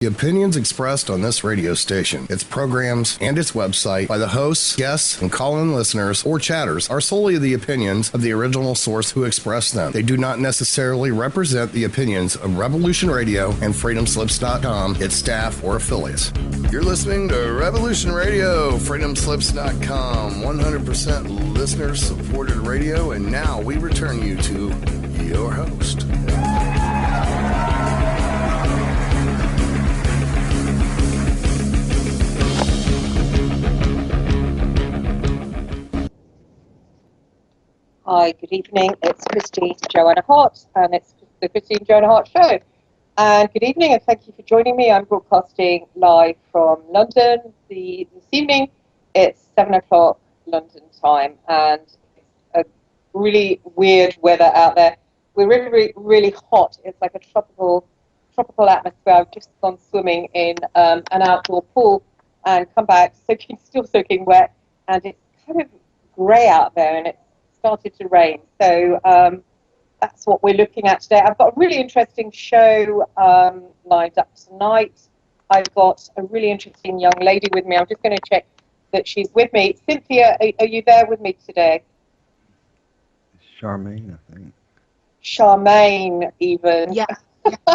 The opinions expressed on this radio station, its programs, and its website by the hosts, guests, and call-in listeners or chatters are solely the opinions of the original source who expressed them. They do not necessarily represent the opinions of Revolution Radio and FreedomSlips.com, its staff, or affiliates. You're listening to Revolution Radio, FreedomSlips.com, 100% listener-supported radio, and now we return you to your host. Hi, good evening. It's Christine Joanna Hart, and it's the Christine Joanna Hart Show. And good evening, and thank you for joining me. I'm broadcasting live from London this evening. It's 7 o'clock London time, and it's a really weird weather out there. We're really, really hot. It's like a tropical atmosphere. I've just gone swimming in an outdoor pool and come back still soaking wet, and it's kind of grey out there, and it's started to rain, so that's what we're looking at today. I've got a really interesting show lined up tonight. I've got a really interesting young lady with me. I'm just going to check that she's with me. Cynthia, are you there with me today? Charmaine, I think. Charmaine, even. Yeah.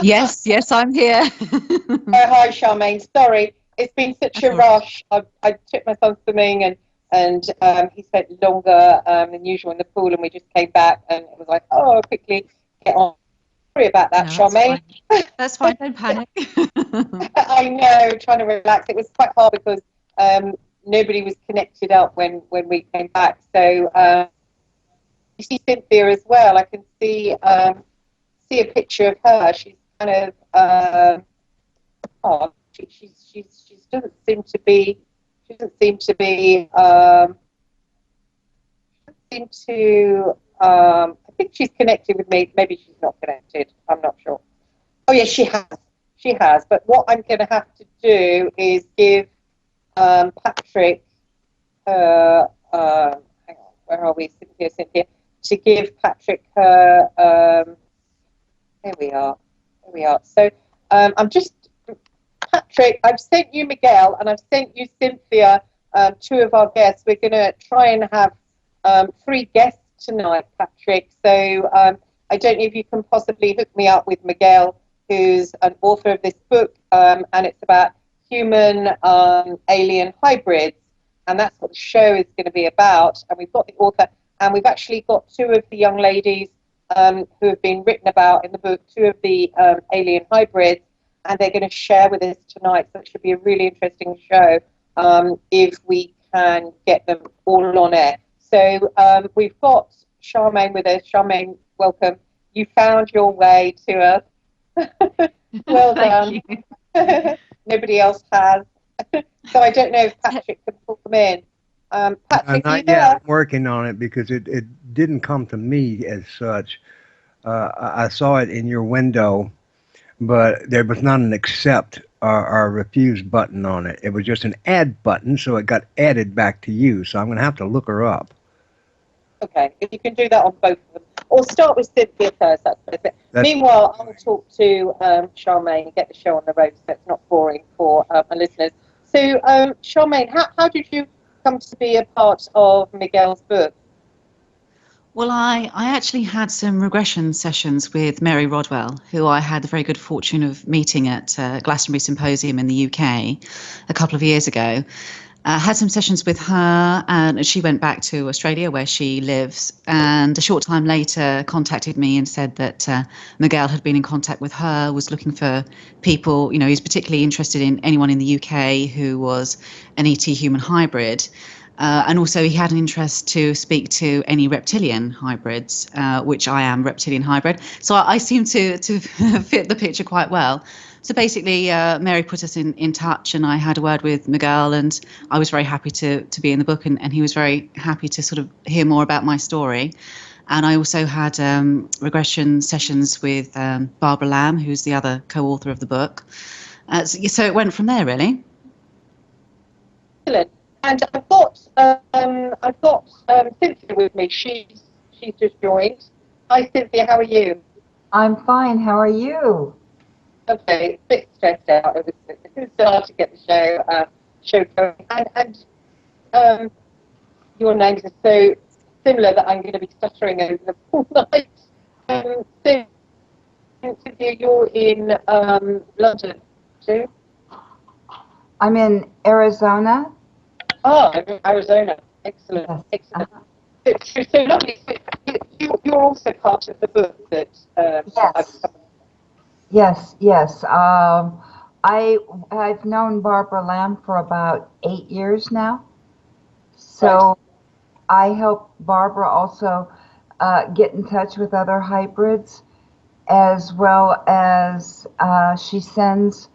yes, I'm here. Oh, hi, Charmaine. Sorry, it's been such a rush. I took my son swimming, and he spent longer than usual in the pool, and we just came back, and it was like, oh, quickly get on. Sorry about that, Charmaine. That's fine, don't panic. I know, trying to relax. It was quite hard because nobody was connected up when we came back. So you see Cynthia as well. I can see a picture of her. She's kind of she doesn't seem to be. I think she's connected with me. Maybe she's not connected. I'm not sure. Oh, yes, she has. She has. But what I'm going to have to do is give Patrick, hang on, where are we? Cynthia. To give Patrick her, here we are. So I'm just, Patrick, I've sent you Miguel and I've sent you Cynthia, two of our guests. We're going to try and have 3 guests tonight, Patrick. So I don't know if you can possibly hook me up with Miguel, who's an author of this book, and it's about human alien hybrids. And that's what the show is going to be about. And we've got the author, and we've actually got 2 of the young ladies who have been written about in the book, 2 of the alien hybrids. And they're going to share with us tonight. So it should be a really interesting show if we can get them all on air. So we've got Charmaine with us. Charmaine, welcome. You found your way to us. Well done. Nobody else has. So I don't know if Patrick can pull them in. Patrick, not yet. I'm working on it because it didn't come to me as such. I saw it in your window, but there was not an accept or refuse button on it. It was just an add button, so it got added back to you. So I'm going to have to look her up. Okay, if you can do that on both of them. Or start with Cynthia first, that's perfect. Meanwhile, I'll talk to Charmaine and get the show on the road so it's not boring for our listeners. So, Charmaine, how did you come to be a part of Miguel's book? Well, I actually had some regression sessions with Mary Rodwell, who I had the very good fortune of meeting at Glastonbury Symposium in the UK a couple of years ago. Had some sessions with her, and she went back to Australia where she lives, and a short time later contacted me and said that Miguel had been in contact with her, was looking for people, he's particularly interested in anyone in the UK who was an ET human hybrid. And also he had an interest to speak to any reptilian hybrids, which I am reptilian hybrid. So I seem to fit the picture quite well. So basically, Mary put us in touch, and I had a word with Miguel, and I was very happy to be in the book, and he was very happy to sort of hear more about my story. And I also had regression sessions with Barbara Lamb, who's the other co-author of the book. So it went from there, really. Excellent. And I've got Cynthia with me. She's just joined. Hi, Cynthia. How are you? I'm fine. How are you? Okay, a bit stressed out. It was hard to get the show going, and your names are so similar that I'm going to be stuttering over them all night. So, interview, you're in London too. I'm in Arizona. Oh, I'm in Arizona. Excellent, Yes. excellent. So lovely. You're also part of the book that I've Yes. covered. Yes, yes. I've known Barbara Lamb for about 8 years now. So I help Barbara also get in touch with other hybrids, as well as she sends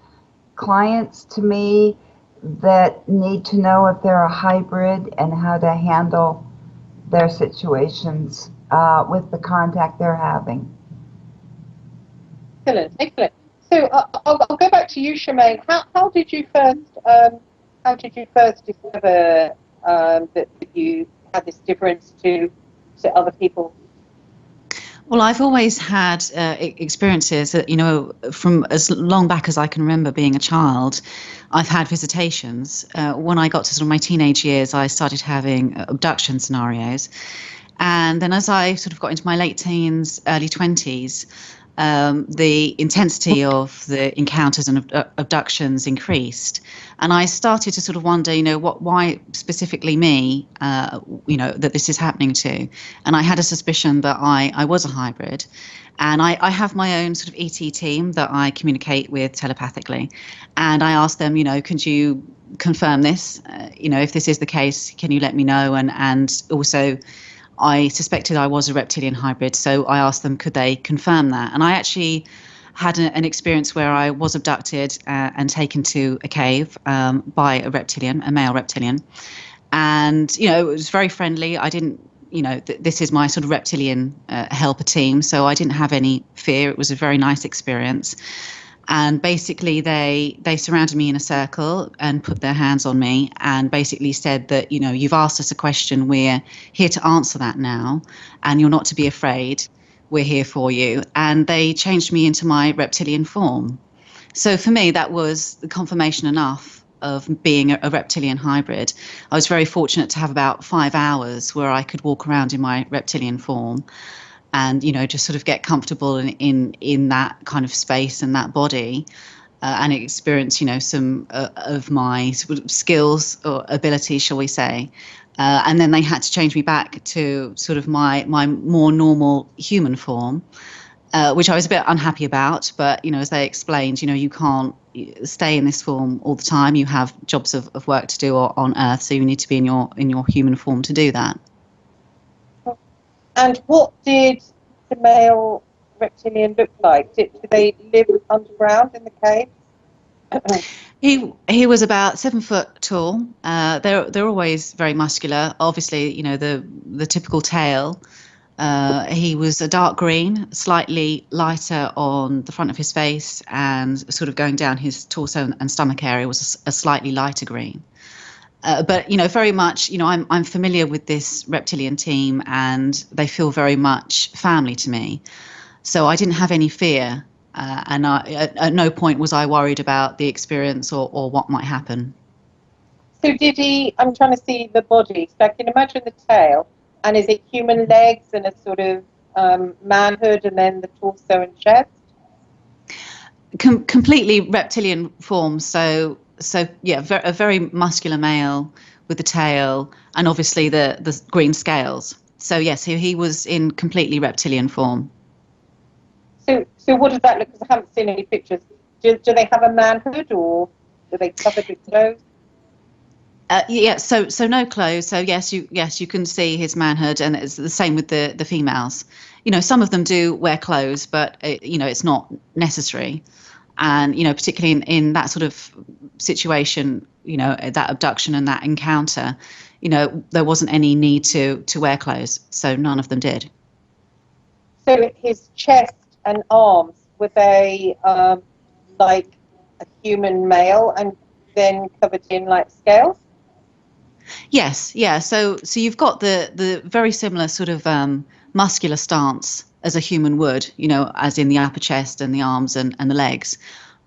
clients to me that need to know if they're a hybrid and how to handle their situations with the contact they're having. Excellent, excellent. So I'll go back to you, Shemaine. How did you first discover that you had this difference to other people? Well, I've always had experiences that, from as long back as I can remember being a child, I've had visitations. When I got to sort of my teenage years, I started having abduction scenarios. And then as I sort of got into my late teens, early 20s, the intensity of the encounters and abductions increased. And I started to sort of wonder, why specifically me, that this is happening to. And I had a suspicion that I was a hybrid. And I have my own sort of ET team that I communicate with telepathically. And I ask them, could you confirm this? If this is the case, can you let me know? And also, I suspected I was a reptilian hybrid, so I asked them, could they confirm that? And I actually had an experience where I was abducted and taken to a cave by a reptilian, a male reptilian. And, it was very friendly. I didn't, this is my sort of reptilian helper team, so I didn't have any fear. It was a very nice experience. And basically, they surrounded me in a circle and put their hands on me and basically said that, you've asked us a question. We're here to answer that now. And you're not to be afraid. We're here for you. And they changed me into my reptilian form. So for me, that was the confirmation enough of being a reptilian hybrid. I was very fortunate to have about 5 hours where I could walk around in my reptilian form and just sort of get comfortable in that kind of space and that body, and experience some of my sort of skills or abilities, shall we say. And then they had to change me back to sort of my more normal human form, which I was a bit unhappy about. But as they explained, you can't stay in this form all the time. You have jobs of work to do on Earth, so you need to be in your human form to do that. And what did the male reptilian look like? Did they live underground in the cave? He was about 7 foot tall. They're always very muscular. Obviously, the typical tail. He was a dark green, slightly lighter on the front of his face, and sort of going down his torso and stomach area was a slightly lighter green. But very much, I'm familiar with this reptilian team, and they feel very much family to me. So I didn't have any fear, and at no point was I worried about the experience or what might happen. So did he? I'm trying to see the body. So I can imagine the tail, and is it human legs and a sort of manhood, and then the torso and chest? Completely reptilian form. So yeah, a very muscular male with the tail and obviously the green scales. So yes, he was in completely reptilian form. So what does that look? Because I haven't seen any pictures. Do they have a manhood, or are they covered with clothes? Yeah, so no clothes. So yes, you can see his manhood, and it's the same with the females. Some of them do wear clothes, but it's not necessary. And particularly in that sort of situation, that abduction and that encounter, there wasn't any need to wear clothes, so none of them did. So his chest and arms, were they like a human male and then covered in like scales? Yes, yeah. So you've got the very similar sort of muscular stance as a human would, as in the upper chest and the arms and the legs.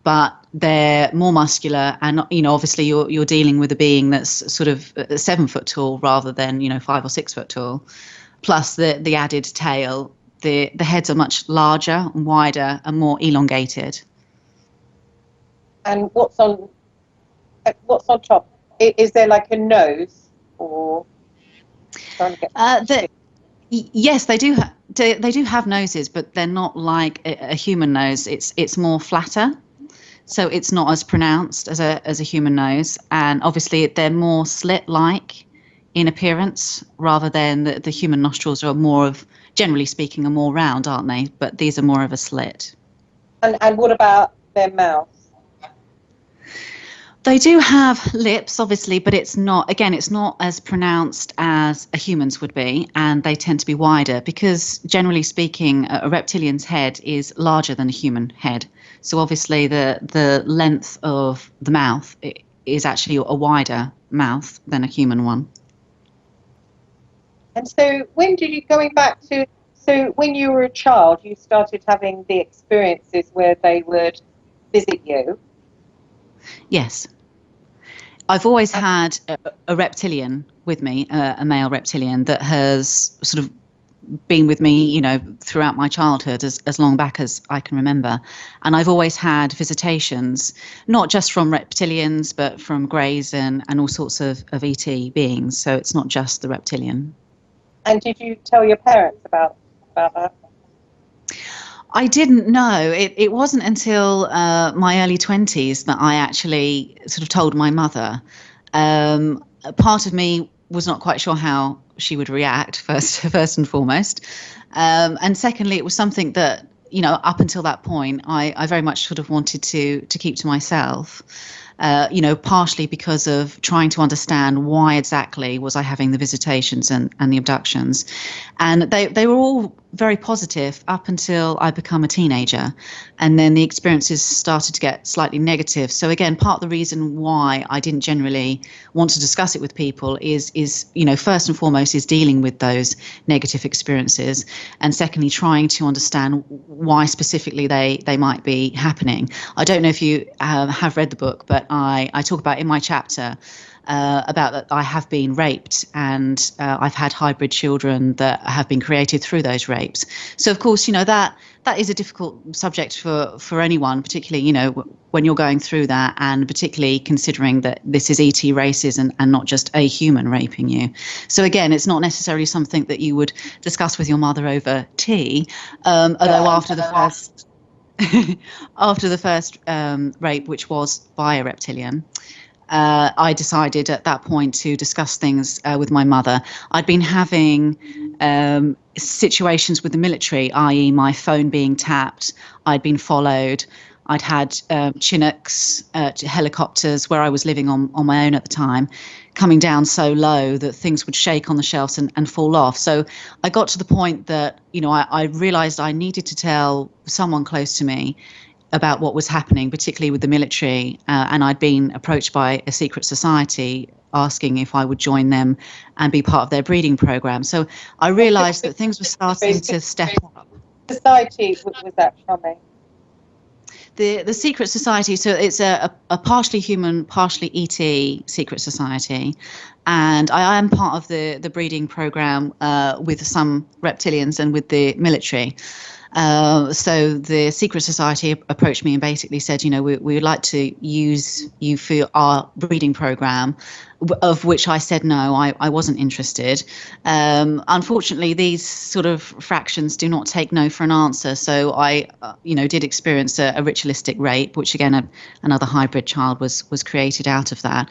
But they're more muscular, and obviously you're dealing with a being that's sort of 7 foot tall rather than 5 or 6 foot tall. Plus the added tail, the heads are much larger and wider and more elongated. And what's on top? Is there like a nose, or yes, they do. They do have noses, but they're not like a human nose. It's more flatter. So it's not as pronounced as a human nose, and obviously they're more slit-like in appearance rather than the human nostrils are more of, generally speaking, are more round, aren't they? But these are more of a slit. And what about their mouth? They do have lips, obviously, but it's not as pronounced as a human's would be, and they tend to be wider because, generally speaking, a reptilian's head is larger than a human head. So obviously the length of the mouth is actually a wider mouth than a human one. And so when you were a child, you started having the experiences where they would visit you? Yes. I've always had a reptilian with me, a male reptilian that has sort of been with me, throughout my childhood, as long back as I can remember. And I've always had visitations, not just from reptilians, but from greys and all sorts of ET beings. So it's not just the reptilian. And did you tell your parents about that? I didn't know. It wasn't until my early 20s that I actually sort of told my mother. Part of me was not quite sure how she would react, first and foremost. And secondly, it was something that, up until that point, I very much sort of wanted to keep to myself. Partially because of trying to understand why exactly was I having the visitations and the abductions. And they were all very positive up until I become a teenager. And then the experiences started to get slightly negative. So again, part of the reason why I didn't generally want to discuss it with people is first and foremost is dealing with those negative experiences. And secondly, trying to understand why specifically they might be happening. I don't know if you have read the book, but I talk about in my chapter about that I have been raped, and I've had hybrid children that have been created through those rapes. So of course, that is a difficult subject for anyone, particularly when you're going through that, and particularly considering that this is ET races and not just a human raping you. So again, it's not necessarily something that you would discuss with your mother over tea, although after the first rape, which was by a reptilian, I decided at that point to discuss things with my mother. I'd been having situations with the military, i.e. my phone being tapped, I'd been followed, I'd had Chinooks, helicopters where I was living on my own at the time, coming down so low that things would shake on the shelves and fall off. So I got to the point that, I realised I needed to tell someone close to me about what was happening, particularly with the military. And I'd been approached by a secret society asking if I would join them and be part of their breeding program. So I realised that things were starting to step up. Society was that from me? The secret society, so it's a partially human, partially ET secret society. And I am part of the breeding program with some reptilians and with the military. So the secret society approached me and basically said, we would like to use you for our breeding program, of which I said no, I wasn't interested. Unfortunately, these sort of fractions do not take no for an answer. So I, did experience a ritualistic rape, which again, another hybrid child was created out of that.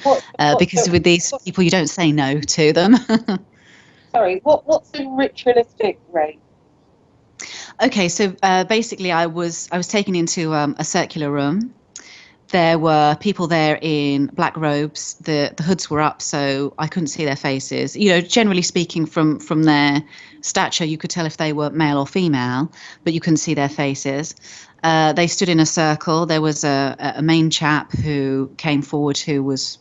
Because with these people, you don't say no to them. Sorry, what's a ritualistic rape? Okay, so basically I was taken into a circular room. There were people there in black robes. The hoods were up, so I couldn't see their faces. Generally speaking, from their stature, you could tell if they were male or female, but you couldn't see their faces. They stood in a circle. There was a main chap who came forward who was,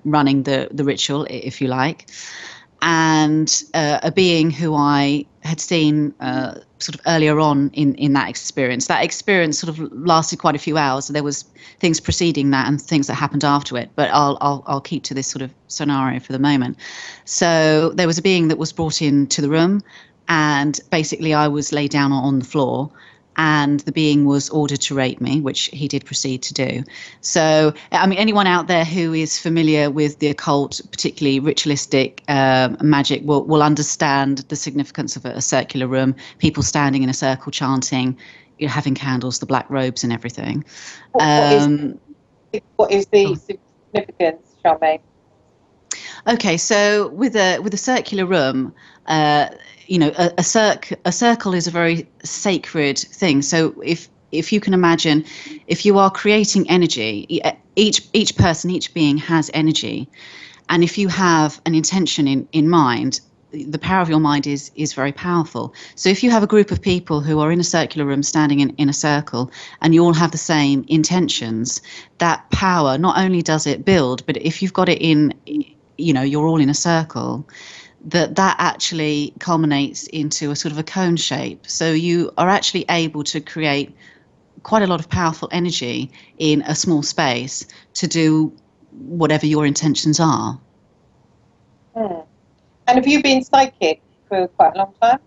running the ritual, if you like. and a being who I had seen sort of earlier on in that experience. That experience sort of lasted quite a few hours. So there was things preceding that and things that happened after it. But I'll keep to this sort of scenario for the moment. So there was a being that was brought into the room, and basically I was laid down on the floor, and the being was ordered to rape me, which he did proceed to do. So, I mean, anyone out there who is familiar with the occult, particularly ritualistic magic, will understand the significance of a circular room, people standing in a circle chanting, having candles, the black robes and everything. What is the significance, Charmaine? Okay, so with a circular room, a circle is a very sacred thing. So if you can imagine, if you are creating energy, each person, each being has energy, and if you have an intention in mind, the power of your mind is very powerful. So if you have a group of people who are in a circular room standing in a circle and you all have the same intentions, that power, not only does it build, but if you've got it in, you're all in a circle, that actually culminates into a sort of a cone shape. So you are actually able to create quite a lot of powerful energy in a small space to do whatever your intentions are. And have you been psychic for quite a long time?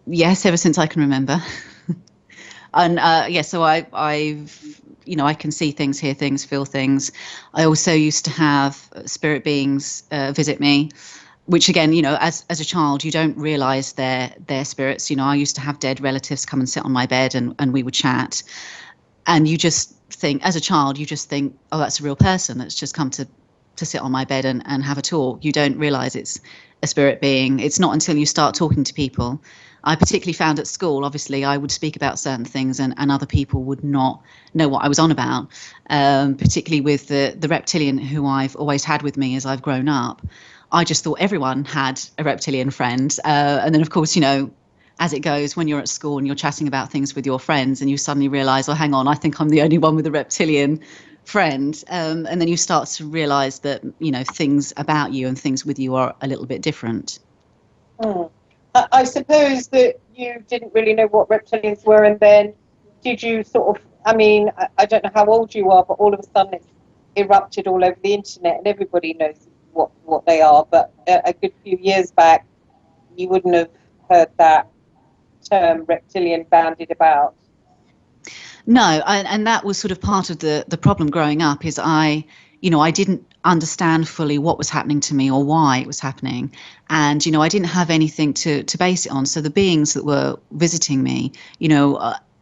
Yes, ever since I can remember. And so I've I can see things, hear things, feel things. I also used to have spirit beings visit me, which again, as a child, you don't realize they're spirits. I used to have dead relatives come and sit on my bed, and we would chat. And you just think, as a child, oh, that's a real person that's just come to sit on my bed and have a talk. You don't realize it's a spirit being. It's not until you start talking to people. I particularly found at school, obviously, I would speak about certain things and other people would not know what I was on about, particularly with the reptilian who I've always had with me as I've grown up. I just thought everyone had a reptilian friend. And then, of course, as it goes, when you're at school and you're chatting about things with your friends and you suddenly realize, oh, hang on, I think I'm the only one with a reptilian friend. And then you start to realize that, things about you and things with you are a little bit different. I suppose that you didn't really know what reptilians were, and then did you sort of, I mean, I don't know how old you are, but all of a sudden it's erupted all over the internet and everybody knows what they are. But a good few years back, you wouldn't have heard that term reptilian bandied about. No, and that was sort of part of the problem growing up is I didn't understand fully what was happening to me or why it was happening. And, I didn't have anything to base it on. So the beings that were visiting me,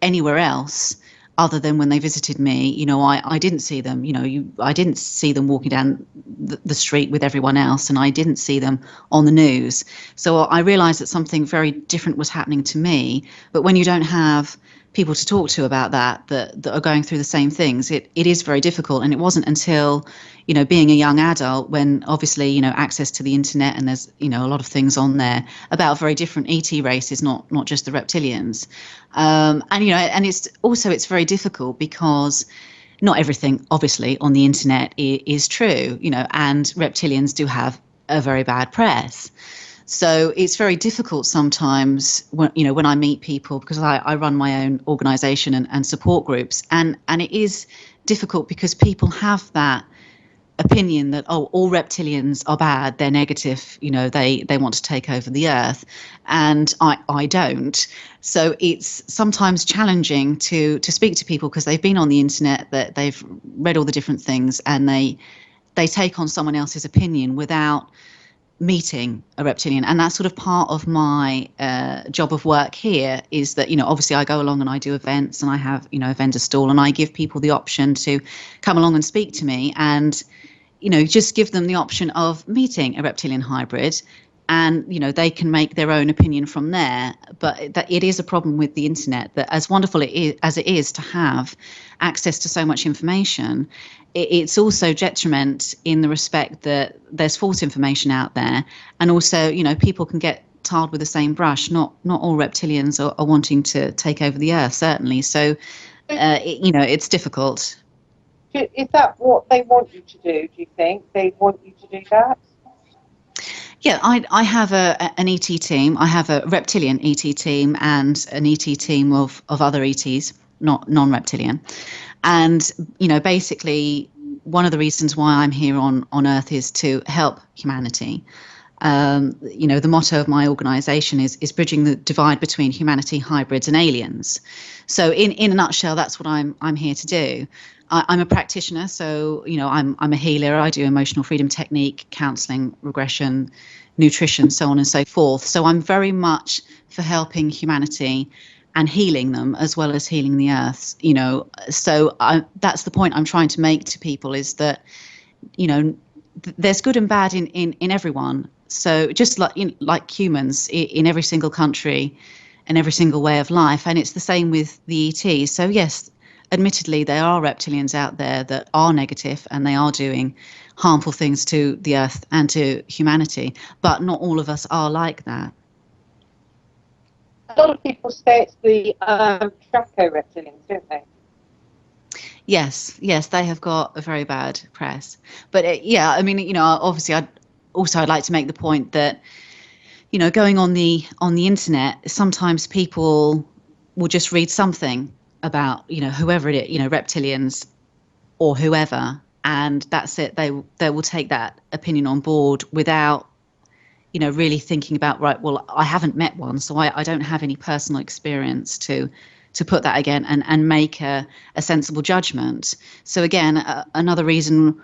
anywhere else other than when they visited me, I didn't see them, I didn't see them walking down the street with everyone else, and I didn't see them on the news. So I realized that something very different was happening to me. But when you don't have people to talk to about that are going through the same things, it is very difficult. And it wasn't until, being a young adult, when obviously, access to the internet, and there's, a lot of things on there about very different ET races, not just the reptilians. And it's very difficult because not everything obviously on the internet is true, and reptilians do have a very bad press. So it's very difficult sometimes when I meet people, because I run my own organization and support groups, and it is difficult because people have that opinion that, oh, all reptilians are bad, they're negative, they want to take over the earth, and I don't. So it's sometimes challenging to speak to people because they've been on the internet, that they've read all the different things, and they take on someone else's opinion without meeting a reptilian. And that's sort of part of my job of work here, is that obviously I go along and I do events, and I have a vendor stall, and I give people the option to come along and speak to me, and just give them the option of meeting a reptilian hybrid, and they can make their own opinion from there. But that it is a problem with the internet, that as wonderful as it is to have access to so much information, it's also detriment in the respect that there's false information out there, and also people can get tarred with the same brush. Not all reptilians are wanting to take over the earth, certainly. So it's difficult. Is that what they want you to do? Do you think they want you to do that? Yeah, I have an ET team. I have a reptilian ET team and an ET team of other ETs, not non-reptilian. And, basically one of the reasons why I'm here on Earth is to help humanity. The motto of my organization is bridging the divide between humanity, hybrids, and aliens. So in a nutshell, that's what I'm here to do. I'm a practitioner, so I'm a healer. I do emotional freedom technique, counseling, regression, nutrition, so on and so forth. So I'm very much for helping humanity and healing them as well as healing the earth. So that's the point I'm trying to make to people, is that there's good and bad in everyone. So just like humans in every single country and every single way of life, and it's the same with the ETs. So yes, admittedly, there are reptilians out there that are negative and they are doing harmful things to the earth and to humanity, but not all of us are like that. A lot of people say it's the Draco reptilians, don't they? Yes, they have got a very bad press. But yeah, I mean, obviously, I'd like to make the point that, going on the internet, sometimes people will just read something about, whoever it is, reptilians or whoever, and that's it. They will take that opinion on board without, really thinking about, right, well, I haven't met one, so I don't have any personal experience to put that again and make a sensible judgment. So again, another reason,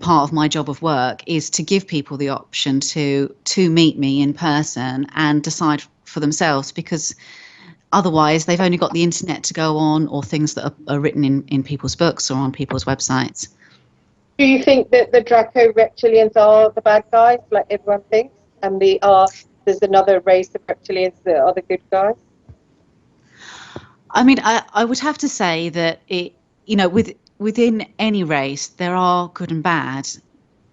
part of my job of work is to give people the option to meet me in person and decide for themselves, because otherwise they've only got the internet to go on, or things that are written in people's books or on people's websites. Do you think that the Draco reptilians are the bad guys, like everyone thinks, and there's another race of reptilians that are the good guys? I mean, I would have to say that within any race there are good and bad.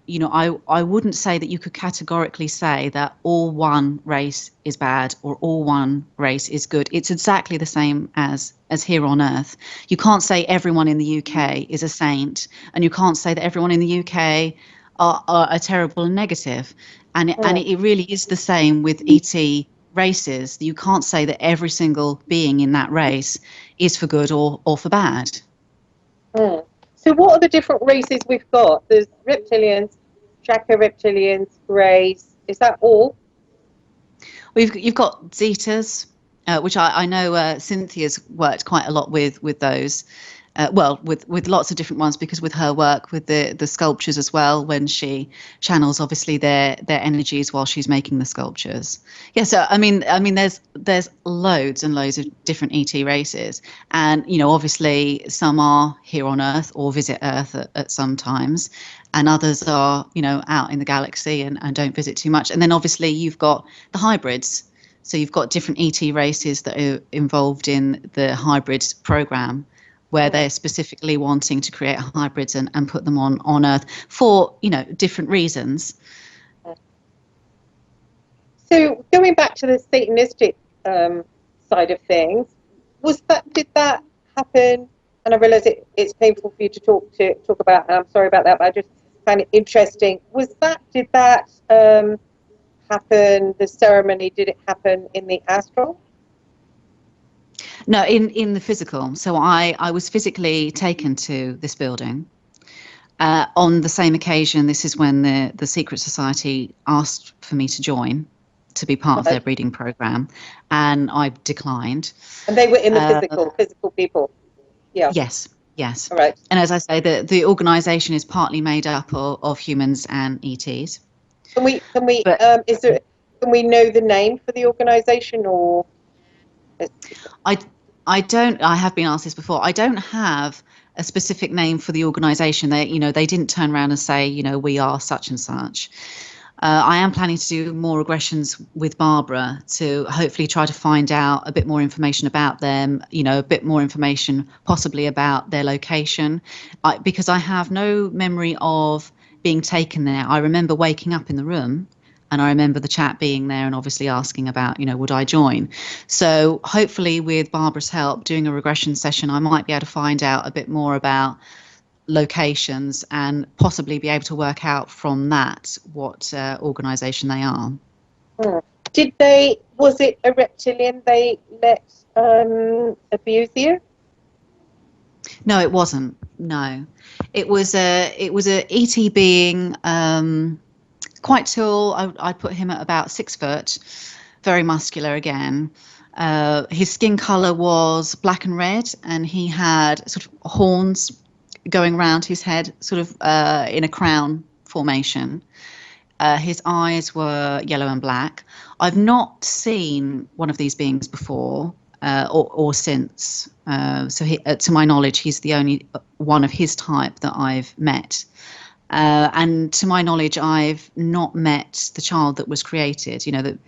I wouldn't say that you could categorically say that all one race is bad or all one race is good. It's exactly the same as here on Earth. You can't say everyone in the UK is a saint, and you can't say that everyone in the UK are terrible and negative. And it really is the same with ET races. You can't say that every single being in that race is for good or for bad. So what are the different races we've got? There's reptilians, Draco reptilians, greys. Is that all? You've got Zetas, which I know Cynthia's worked quite a lot with those. With lots of different ones, because with her work with the sculptures as well, when she channels obviously their energies while she's making the sculptures. Yeah, so I mean there's loads and loads of different ET races, and obviously some are here on Earth or visit Earth at some times, and others are out in the galaxy and don't visit too much. And then obviously you've got the hybrids. So you've got different ET races that are involved in the hybrids program, where they're specifically wanting to create hybrids and put them on Earth for, different reasons. So going back to the Satanistic side of things, did that happen? And I realise it's painful for you to talk about, and I'm sorry about that, but I just find it interesting. Did that happen, the ceremony, did it happen in the astral? No, in the physical. So I was physically taken to this building. On the same occasion, this is when the Secret Society asked for me to join, to be part of their breeding program, and I declined. And they were in the physical people? Yeah. Yes. All right. And as I say, the organisation is partly made up of humans and ETs. Can we know the name for the organisation, or? I have been asked this before. I don't have a specific name for the organisation. They didn't turn around and say, we are such and such. I am planning to do more regressions with Barbara to hopefully try to find out a bit more information about them, a bit more information possibly about their location, because I have no memory of being taken there. I remember waking up in the room, and I remember the chat being there and obviously asking about, would I join? So hopefully with Barbara's help, doing a regression session, I might be able to find out a bit more about locations and possibly be able to work out from that what organisation they are. Was it a reptilian they let abuse you? No, it wasn't. No, it was a ET being, quite tall. I'd put him at about 6 foot, very muscular again. His skin colour was black and red, and he had sort of horns going around his head, sort of in a crown formation. His eyes were yellow and black. I've not seen one of these beings before or since. So to my knowledge, he's the only one of his type that I've met. And to my knowledge, I've not met the child that was created. You know, that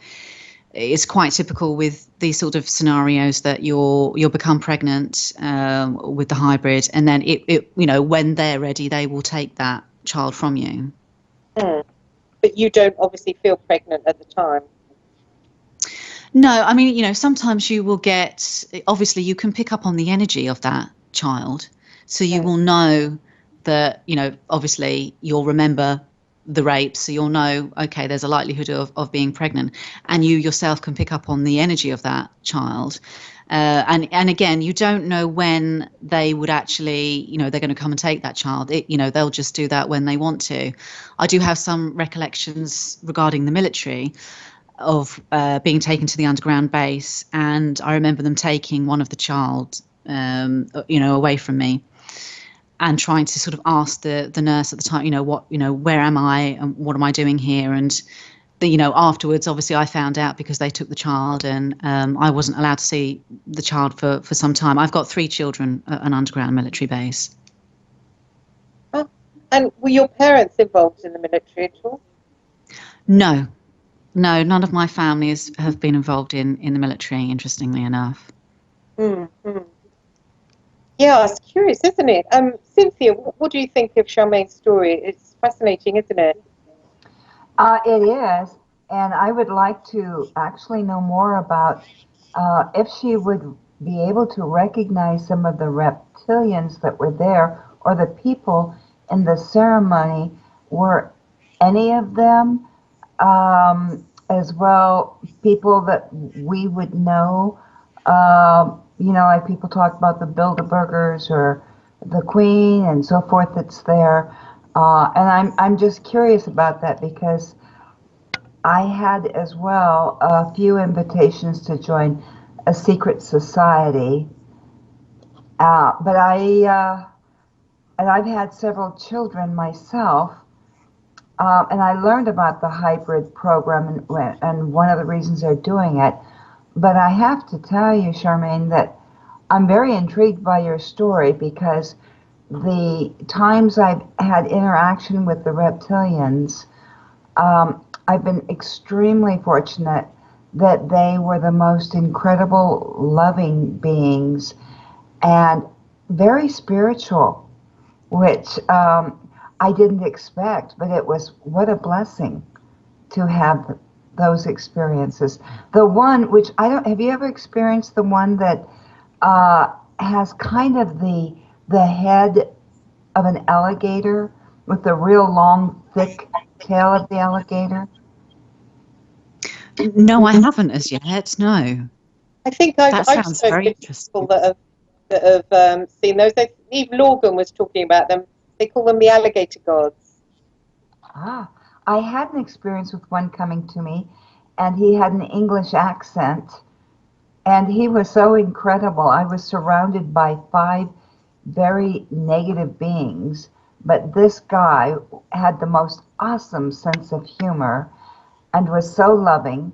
it's quite typical with these sort of scenarios that you'll become pregnant with the hybrid, and then it when they're ready, they will take that child from you. But you don't obviously feel pregnant at the time. No, I mean, sometimes you will get, obviously you can pick up on the energy of that child. So you will know that, obviously you'll remember the rape. So you'll know, okay, there's a likelihood of being pregnant. And you yourself can pick up on the energy of that child. And again, you don't know when they would actually, they're going to come and take that child. They'll just do that when they want to. I do have some recollections regarding the military of being taken to the underground base, and I remember them taking one of the child, away from me, and trying to sort of ask the nurse at the time, where am I and what am I doing here? And afterwards, obviously, I found out because they took the child, and I wasn't allowed to see the child for some time. I've got 3 children at an underground military base. Oh, and were your parents involved in the military at all? No, none of my families have been involved in the military, interestingly enough. Mm-hmm. Yeah, it's curious, isn't it? Cynthia, what do you think of Charmaine's story? It's fascinating, isn't it? It is, and I would like to actually know more about if she would be able to recognize some of the reptilians that were there, or the people in the ceremony. Were any of them as well people that we would know? Like people talk about the Bilderbergers or the Queen and so forth that's there. And I'm just curious about that, because I had as well a few invitations to join a secret society, but and I've had several children myself, and I learned about the hybrid program and one of the reasons they're doing it. But I have to tell you, Charmaine, that I'm very intrigued by your story, because the times I've had interaction with the reptilians, I've been extremely fortunate that they were the most incredible, loving beings and very spiritual, which I didn't expect, but it was what a blessing to have those experiences. The one which have you ever experienced the one that has kind of the head of an alligator with the real long, thick tail of the alligator? No, I haven't as yet. No. I think That I've sounds spoken very to interesting. people that have seen those. Eve Lorgan was talking about them. They call them the alligator gods. I had an experience with one coming to me, and he had an English accent, and he was so incredible. I was surrounded by 5 very negative beings, but this guy had the most awesome sense of humor and was so loving,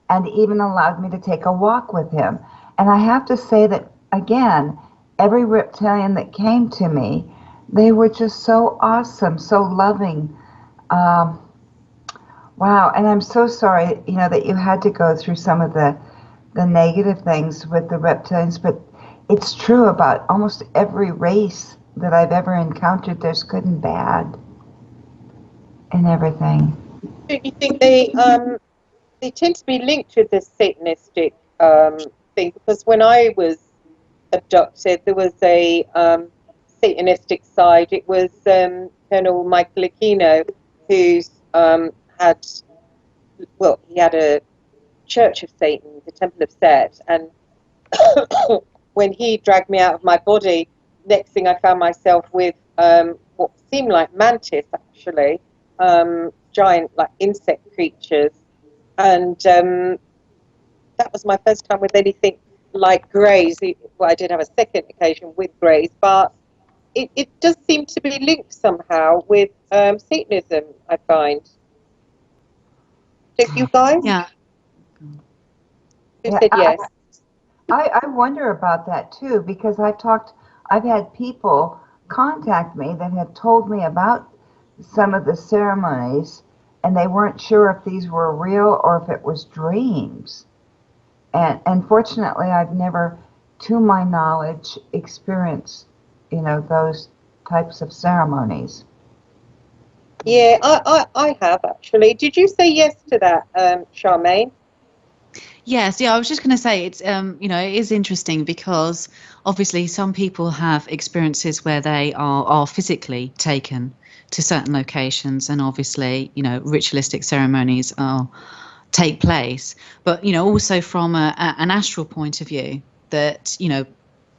and even allowed me to take a walk with him. And I have to say that, again, every reptilian that came to me, they were just so awesome, so loving. Wow, and I'm so sorry, that you had to go through some of the negative things with the reptilians, but it's true about almost every race that I've ever encountered. There's good and bad in everything. Do you think they tend to be linked with this Satanistic thing? Because when I was abducted, there was a Satanistic side. It was Colonel Michael Aquino, who's had, well, he had a Church of Satan, the Temple of Set, and when he dragged me out of my body, next thing I found myself with what seemed like mantis, actually, giant like insect creatures, and that was my first time with anything like greys. Well, I did have a second occasion with greys, but it does seem to be linked somehow with Satanism, I find. Don't you guys? Yeah. Who Yeah, said yes? I wonder about that too, because I've had people contact me that have told me about some of the ceremonies, and they weren't sure if these were real or if it was dreams. And unfortunately, I've never, to my knowledge, experienced, those types of ceremonies. Yeah, I have actually. Did you say yes to that, Charmaine? Yes, yeah, I was just going to say it's it is interesting because obviously some people have experiences where they are physically taken to certain locations, and obviously ritualistic ceremonies take place, but also from an astral point of view, that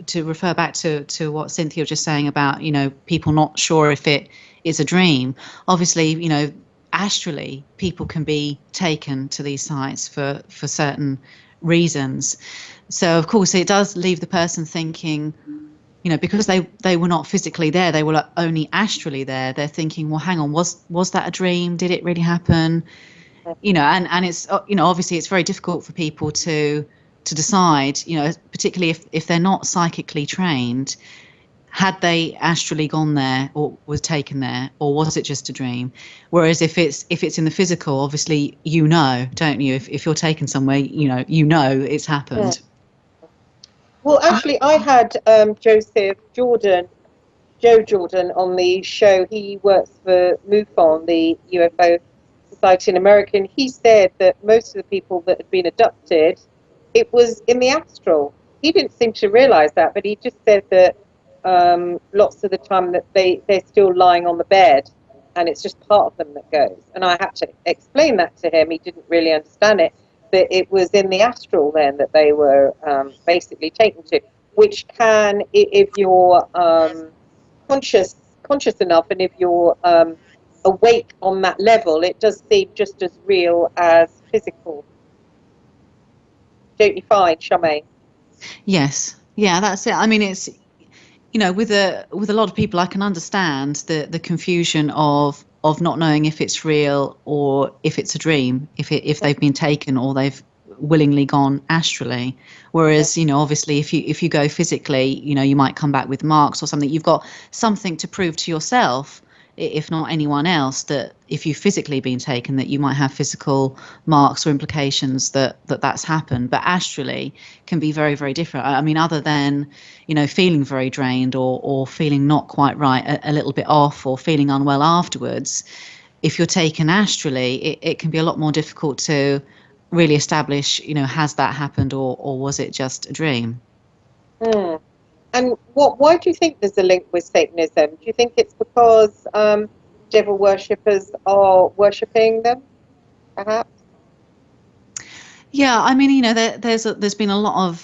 to refer back to what Cynthia was just saying about people not sure if it is a dream. Obviously, astrally people can be taken to these sites for certain reasons. So of course it does leave the person thinking, because they were not physically there, they were only astrally there, they're thinking, well, hang on, was that a dream, did it really happen? And it's obviously it's very difficult for people to decide, particularly if they're not psychically trained, had they astrally gone there or was taken there, or was it just a dream? Whereas if it's in the physical, obviously don't you, if you're taken somewhere, it's happened. Well, actually, I had Joe Jordan, on the show. He works for MUFON, the UFO Society in America, and he said that most of the people that had been abducted, it was in the astral. He didn't seem to realize that, but he just said that lots of the time that they're still lying on the bed, and it's just part of them that goes. And I had to explain that to him. He didn't really understand it, that it was in the astral then that they were basically taken to, which can, if you're conscious enough, and if you're awake on that level, it does seem just as real as physical. Don't you find, Charmaine? Yes, yeah, that's it. I mean, it's with a lot of people, I can understand the confusion of not knowing if it's real or if it's a dream, if they've been taken or they've willingly gone astrally. Whereas obviously if you go physically, you might come back with marks or something. You've got something to prove to yourself, if not anyone else, that if you've physically been taken, that you might have physical marks or implications that's happened. But astrally can be very, very different. I mean, other than feeling very drained or feeling not quite right, a little bit off, or feeling unwell afterwards, if you're taken astrally, it can be a lot more difficult to really establish, has that happened, or was it just a dream? Mm. And why do you think there's a link with Satanism? Do you think it's because devil worshippers are worshipping them, perhaps? Yeah, I mean, there's been a lot of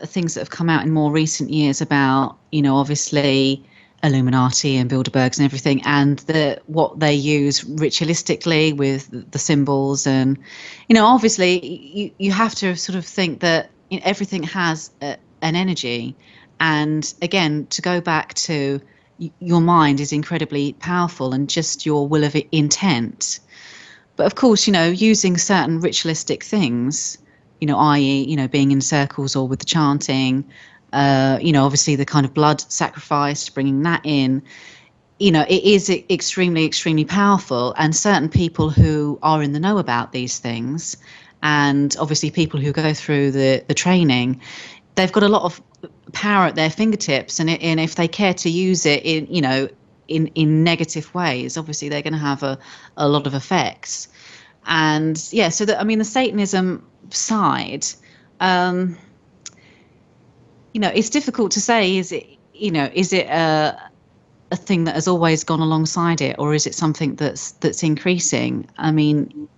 things that have come out in more recent years about, obviously Illuminati and Bilderbergs and everything, and what they use ritualistically with the symbols, and obviously you have to sort of think that everything has an energy, and again, to go back to your mind is incredibly powerful, and just your will of intent. But of course, using certain ritualistic things, i.e., being in circles or with the chanting, obviously the kind of blood sacrifice, bringing that in, it is extremely, extremely powerful. And certain people who are in the know about these things, and obviously people who go through the training, they've got a lot of power at their fingertips, and if they care to use it in negative ways, obviously they're going to have a lot of effects. And yeah, so the Satanism side, it's difficult to say, is it a thing that has always gone alongside it, or is it something that's increasing? I mean,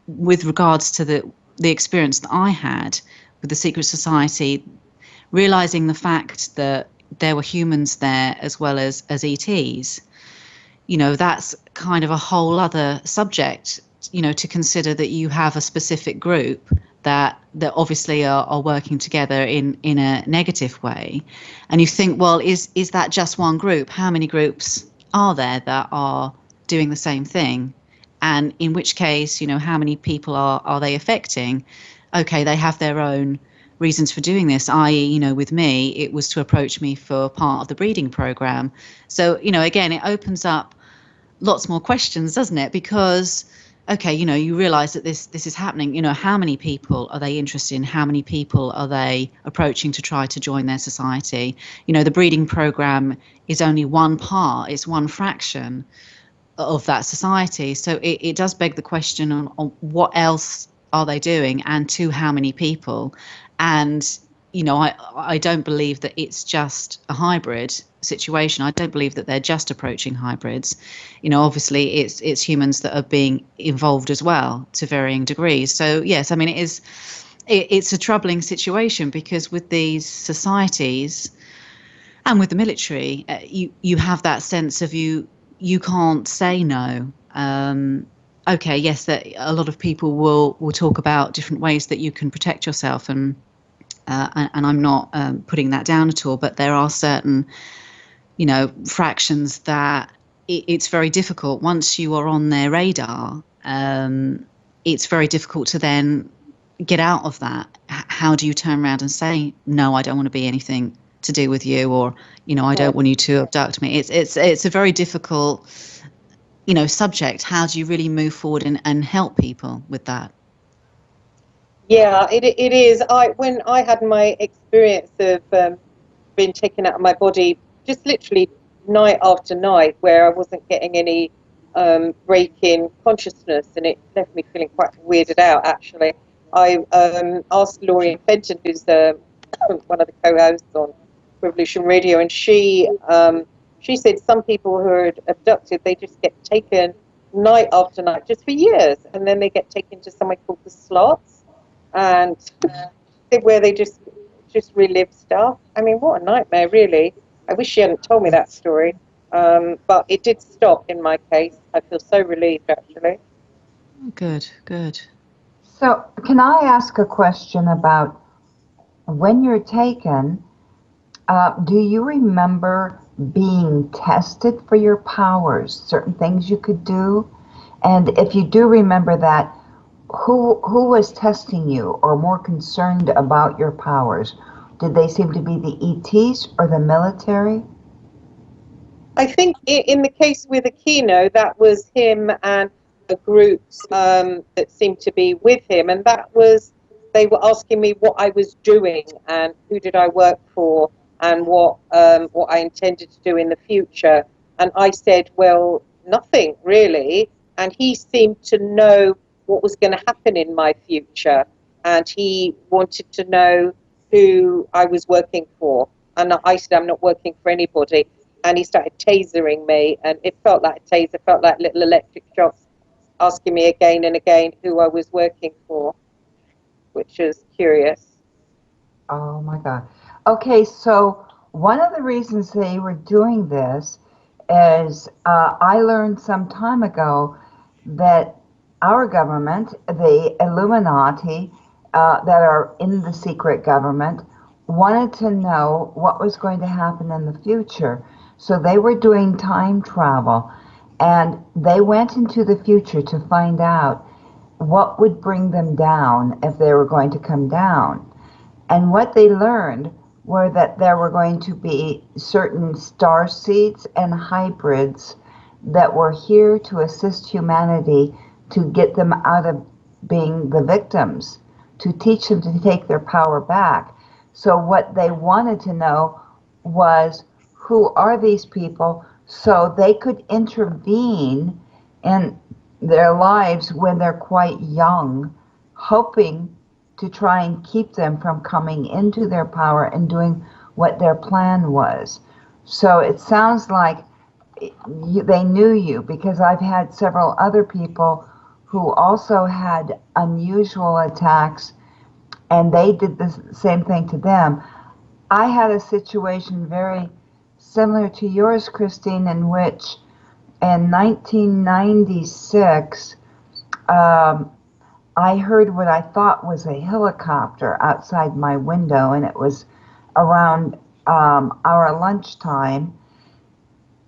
with regards to the experience that I had with the secret society, realizing the fact that there were humans there as well as ETs, that's kind of a whole other subject, to consider that you have a specific group that obviously are working together in a negative way. And you think, well, is that just one group? How many groups are there that are doing the same thing? And in which case, how many people are they affecting? Okay, they have their own reasons for doing this, i.e., with me, it was to approach me for part of the breeding program. So, again, it opens up lots more questions, doesn't it? Because, okay, you realize that this is happening. How many people are they interested in? How many people are they approaching to try to join their society? The breeding program is only one part, it's one fraction of that society. So it does beg the question on what else are they doing, and to how many people. And I don't believe that it's just a hybrid situation. I don't believe that they're just approaching hybrids. Obviously it's humans that are being involved as well to varying degrees. So yes, I mean, it's a troubling situation, because with these societies and with the military, you have that sense of you can't say no. Okay, yes, that a lot of people will talk about different ways that you can protect yourself, and I'm not putting that down at all, but there are certain fractions that it's very difficult once you are on their radar. It's very difficult to then get out of that. How do you turn around and say, no, I don't want to be anything to do with you, or I don't want you to abduct me? It's a very difficult subject. How do you really move forward and help people with that? Yeah, it is. When I had my experience of being taken out of my body, just literally night after night, where I wasn't getting any break in consciousness, and it left me feeling quite weirded out, actually. I asked Laurie Fenton, who's one of the co-hosts on Revolution Radio, and she said some people who are abducted, they just get taken night after night, just for years, and then they get taken to somewhere called the slots, and where they just relive stuff. I mean, what a nightmare, really. I wish she hadn't told me that story, but it did stop in my case. I feel so relieved, actually. Good, good. So, can I ask a question about when you're taken? Do you remember being tested for your powers, certain things you could do? And if you do remember that, who was testing you or more concerned about your powers? Did they seem to be the ETs or the military? I think in the case with Aquino, that was him and the groups that seemed to be with him, and they were asking me what I was doing and who did I work for, and what I intended to do in the future. And I said, well, nothing really. And he seemed to know what was going to happen in my future, and he wanted to know who I was working for. And I said, I'm not working for anybody. And he started tasering me, and it felt like a taser, felt like little electric shocks, asking me again and again who I was working for, which is curious. Oh my God. Okay, so one of the reasons they were doing this is I learned some time ago that our government, the Illuminati, that are in the secret government, wanted to know what was going to happen in the future. So they were doing time travel, and they went into the future to find out what would bring them down if they were going to come down. And what they learned were that there were going to be certain star seeds and hybrids that were here to assist humanity to get them out of being the victims, to teach them to take their power back. So what they wanted to know was, who are these people, so they could intervene in their lives when they're quite young, hoping to try and keep them from coming into their power and doing what their plan was. So it sounds like they knew you, because I've had several other people who also had unusual attacks, and they did the same thing to them. I had a situation very similar to yours, Christine, in which in 1996, I heard what I thought was a helicopter outside my window, and it was around our lunchtime.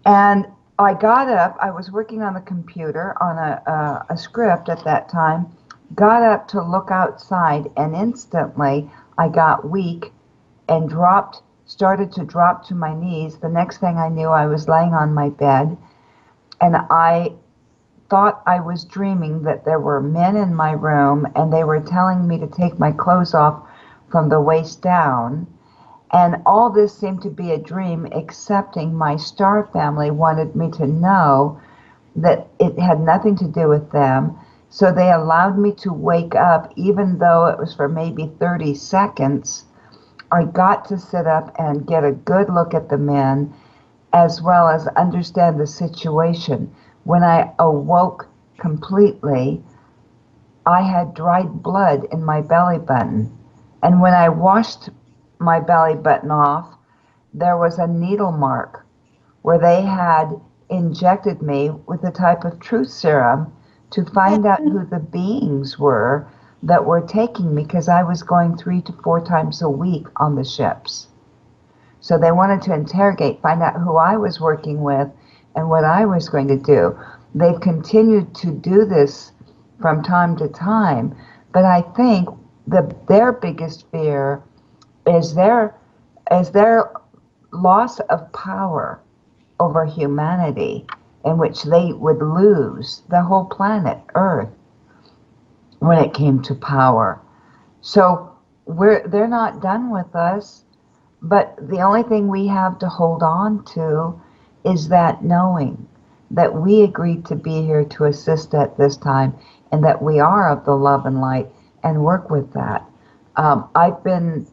And I got up. I was working on the computer on a script at that time. Got up to look outside, and instantly I got weak and started to drop to my knees. The next thing I knew, I was laying on my bed, and I thought I was dreaming that there were men in my room, and they were telling me to take my clothes off from the waist down. And all this seemed to be a dream, excepting my star family wanted me to know that it had nothing to do with them. So they allowed me to wake up, even though it was for maybe 30 seconds. I got to sit up and get a good look at the men, as well as understand the situation. When I awoke completely, I had dried blood in my belly button. And when I washed my belly button off, there was a needle mark where they had injected me with a type of truth serum to find out who the beings were that were taking me, because I was going 3 to 4 times a week on the ships. So they wanted to interrogate, find out who I was working with and what I was going to do. They've continued to do this from time to time, but I think their biggest fear is their loss of power over humanity, in which they would lose the whole planet Earth when it came to power. So they're not done with us, but the only thing we have to hold on to is that knowing that we agreed to be here to assist at this time, and that we are of the love and light, and work with that. I've been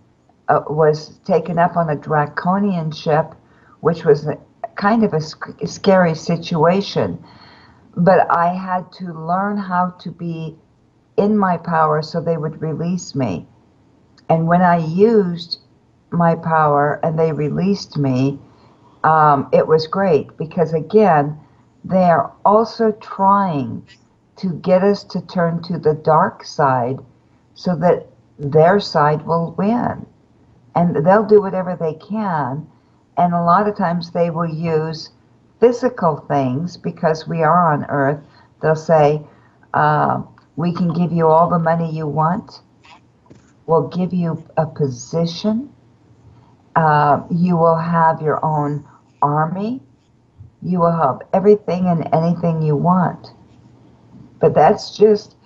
was taken up on a draconian ship, which was kind of a scary situation, but I had to learn how to be in my power so they would release me. And when I used my power and they released me, it was great, because again, they are also trying to get us to turn to the dark side so that their side will win. And they'll do whatever they can. And a lot of times they will use physical things, because we are on Earth. They'll say, we can give you all the money you want. We'll give you a position. You will have your own army. You will have everything and anything you want. But that's just,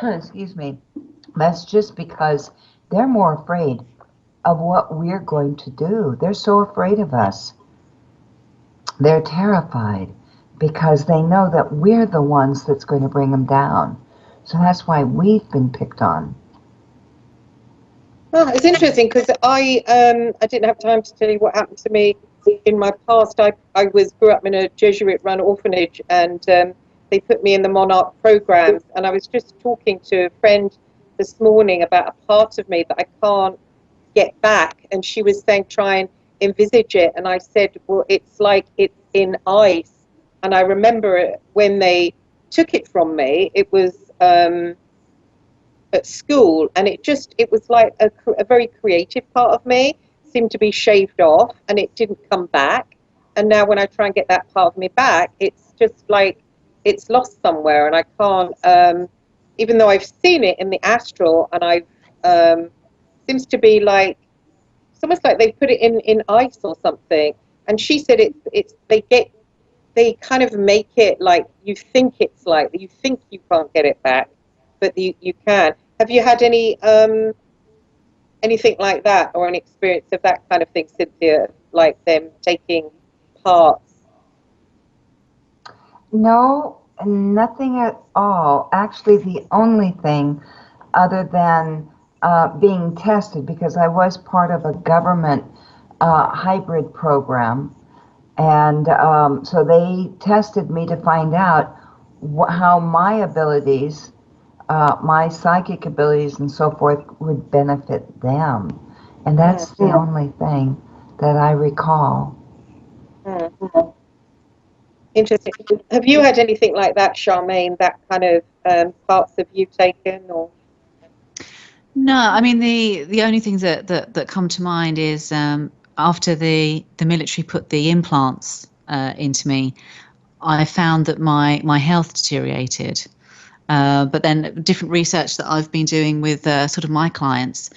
excuse me, that's just because they're more afraid of what we're going to do. They're so afraid of us. They're terrified because they know that we're the ones that's going to bring them down. So that's why we've been picked on. Oh, it's interesting, because I didn't have time to tell you what happened to me in my past. I grew up in a Jesuit-run orphanage, and they put me in the Monarch programs. And I was just talking to a friend this morning about a part of me that I can't get back, and she was saying try and envisage it, and I said, well, it's like it's in ice. And I remember it when they took it from me. It was at school, and it was like a very creative part of me seemed to be shaved off, and it didn't come back. And now when I try and get that part of me back, it's just like it's lost somewhere, and I can't, even though I've seen it in the astral, and I've seems to be like it's almost like they put it in ice or something. And she said they kind of make it like you think you can't get it back, but you can. Have you had anything like that, or an experience of that kind of thing, Cynthia, like them taking parts? No, nothing at all. Actually, the only thing, other than being tested, because I was part of a government hybrid program. And so they tested me to find out how my abilities, my psychic abilities and so forth would benefit them. And that's the only thing that I recall. Interesting. Have you had anything like that, Charmaine, that kind of parts of you taken? Or No, I mean the only things that come to mind is after the military put the implants into me, I found that my health deteriorated. But then different research that I've been doing with sort of my clients,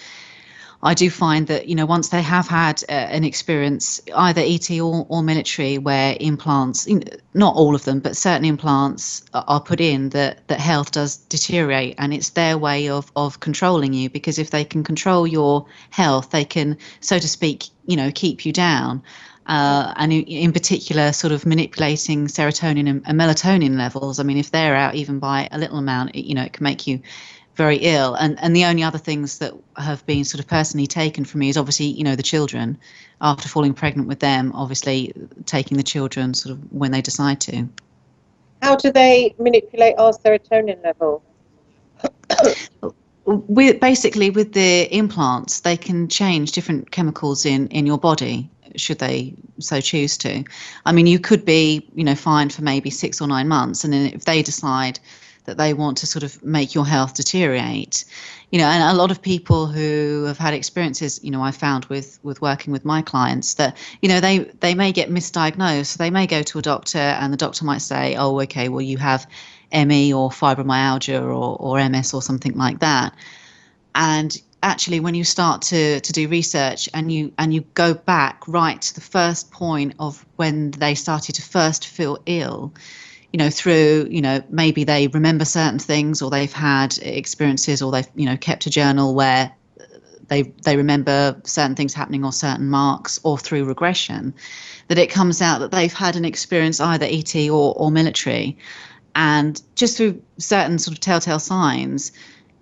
I do find that, once they have had an experience, either ET or military, where implants, not all of them, but certain implants are put in, that health does deteriorate. And it's their way of controlling you, because if they can control your health, they can, so to speak, keep you down. And in particular, sort of manipulating serotonin and melatonin levels. I mean, if they're out even by a little amount, it can make you very ill. And the only other things that have been sort of personally taken from me is obviously, the children. After falling pregnant with them, obviously taking the children sort of when they decide to. how do they manipulate our serotonin level? Basically, with the implants, they can change different chemicals in your body, should they so choose to. I mean, you could be, fine for maybe 6 or 9 months, and then if they decide that they want to sort of make your health deteriorate, and a lot of people who have had experiences, I found with working with my clients, that, they may get misdiagnosed. So they may go to a doctor, and the doctor might say, oh, okay, well, you have ME or fibromyalgia or MS or something like that. And actually, when you start to do research and you go back right to the first point of when they started to first feel ill, through, maybe they remember certain things, or they've had experiences, or they've, kept a journal where they remember certain things happening, or certain marks, or through regression, that it comes out that they've had an experience, either ET or military. And just through certain sort of telltale signs,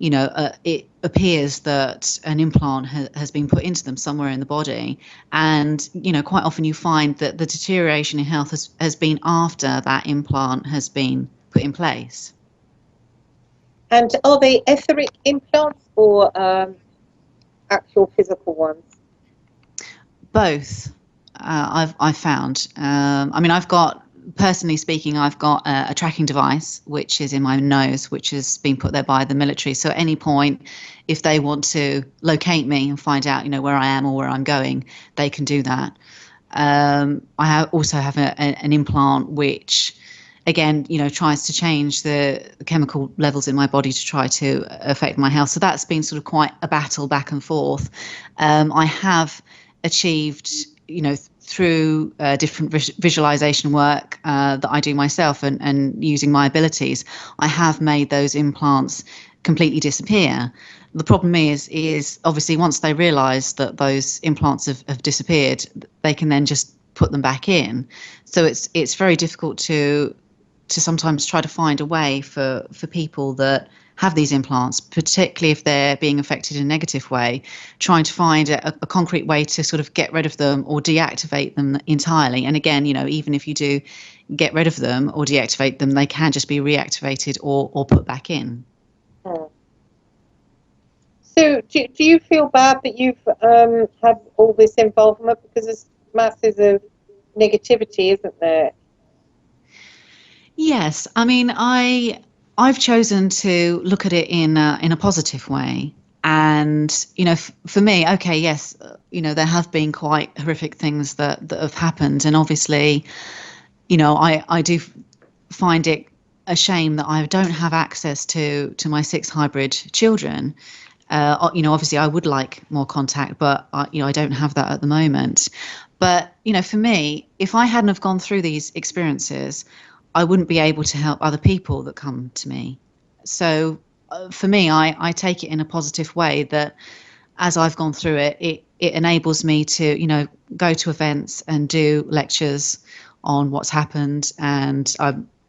it appears that an implant has been put into them somewhere in the body. And, quite often you find that the deterioration in health has been after that implant has been put in place. And are they etheric implants or actual physical ones? Both. I've found. I mean, personally speaking, I've got a tracking device which is in my nose, which has been put there by the military. So at any point, if they want to locate me and find out, where I am or where I'm going, they can do that. I also have an implant which, again, tries to change the chemical levels in my body to try to affect my health. So that's been sort of quite a battle back and forth. I have achieved, through different visualization work that I do myself, and using my abilities, I have made those implants completely disappear. The problem is obviously once they realize that those implants have disappeared, they can then just put them back in. So it's very difficult to sometimes try to find a way for people that have these implants, particularly if they're being affected in a negative way, trying to find a concrete way to sort of get rid of them or deactivate them entirely. And again, even if you do get rid of them or deactivate them, they can just be reactivated or put back in. So do you feel bad that you've had all this involvement, because there's masses of negativity, isn't there? Yes, I mean, I've chosen to look at it in a positive way. And, for me, okay, yes, there have been quite horrific things that have happened. And obviously, I do find it a shame that I don't have access to my 6 hybrid children. Obviously I would like more contact, but I don't have that at the moment. But, for me, if I hadn't have gone through these experiences, I wouldn't be able to help other people that come to me. So for me, I take it in a positive way, that as I've gone through it, it enables me to, go to events and do lectures on what's happened. And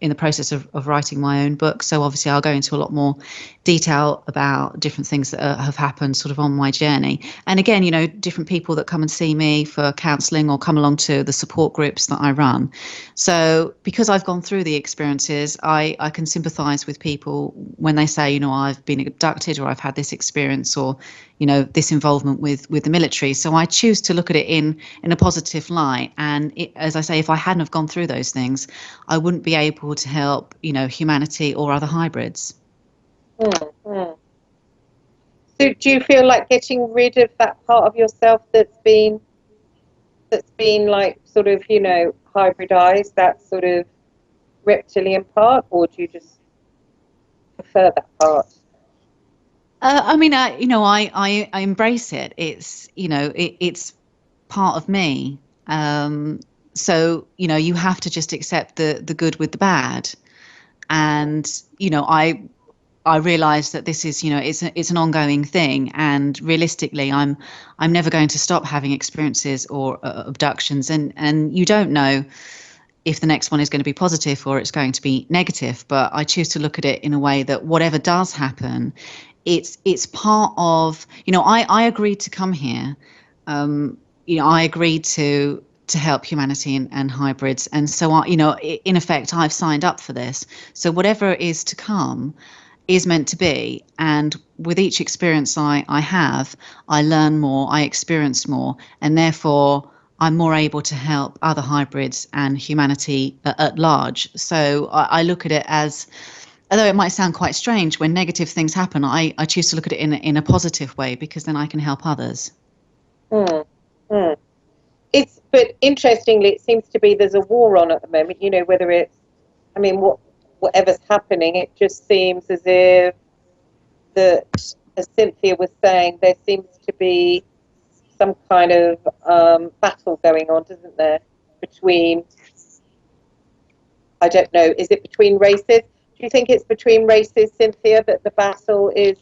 in the process of writing my own book. So obviously I'll go into a lot more detail about different things that have happened sort of on my journey. And again, you know, different people that come and see me for counselling or come along to the support groups that I run. So because I've gone through the experiences, I can sympathise with people when they say, you know, I've been abducted or I've had this experience or, you know, this involvement with the military. So I choose to look at it in a positive light. And as I say, if I hadn't have gone through those things, I wouldn't be able to help, you know, humanity or other hybrids. Mm-hmm. So do you feel like getting rid of that part of yourself that's been like sort of, you know, hybridized, that sort of reptilian part, or do you just prefer that part? I mean, you know, I embrace it. It's, you know, it's part of me. So, you know, you have to just accept the good with the bad. And, you know, I realize that this is, you know, it's an ongoing thing, and realistically, I'm never going to stop having experiences or abductions, and you don't know if the next one is going to be positive or it's going to be negative. But I choose to look at it in a way that whatever does happen, it's part of, you know, I agreed to come here. You know, I agreed to help humanity and hybrids, and so I, you know, in effect, I've signed up for this. So whatever is to come is meant to be. And with each experience I have, I learn more, I experience more, and therefore I'm more able to help other hybrids and humanity at large. So I look at it as, although it might sound quite strange, when negative things happen, I choose to look at it in a positive way, because then I can help others. But interestingly, it seems to be there's a war on at the moment, you know, whether it's, I mean, whatever's happening, it just seems as if that, as Cynthia was saying, there seems to be some kind of battle going on, doesn't there, between, I don't know, is it between races? Do you think it's between races, Cynthia, that the battle is?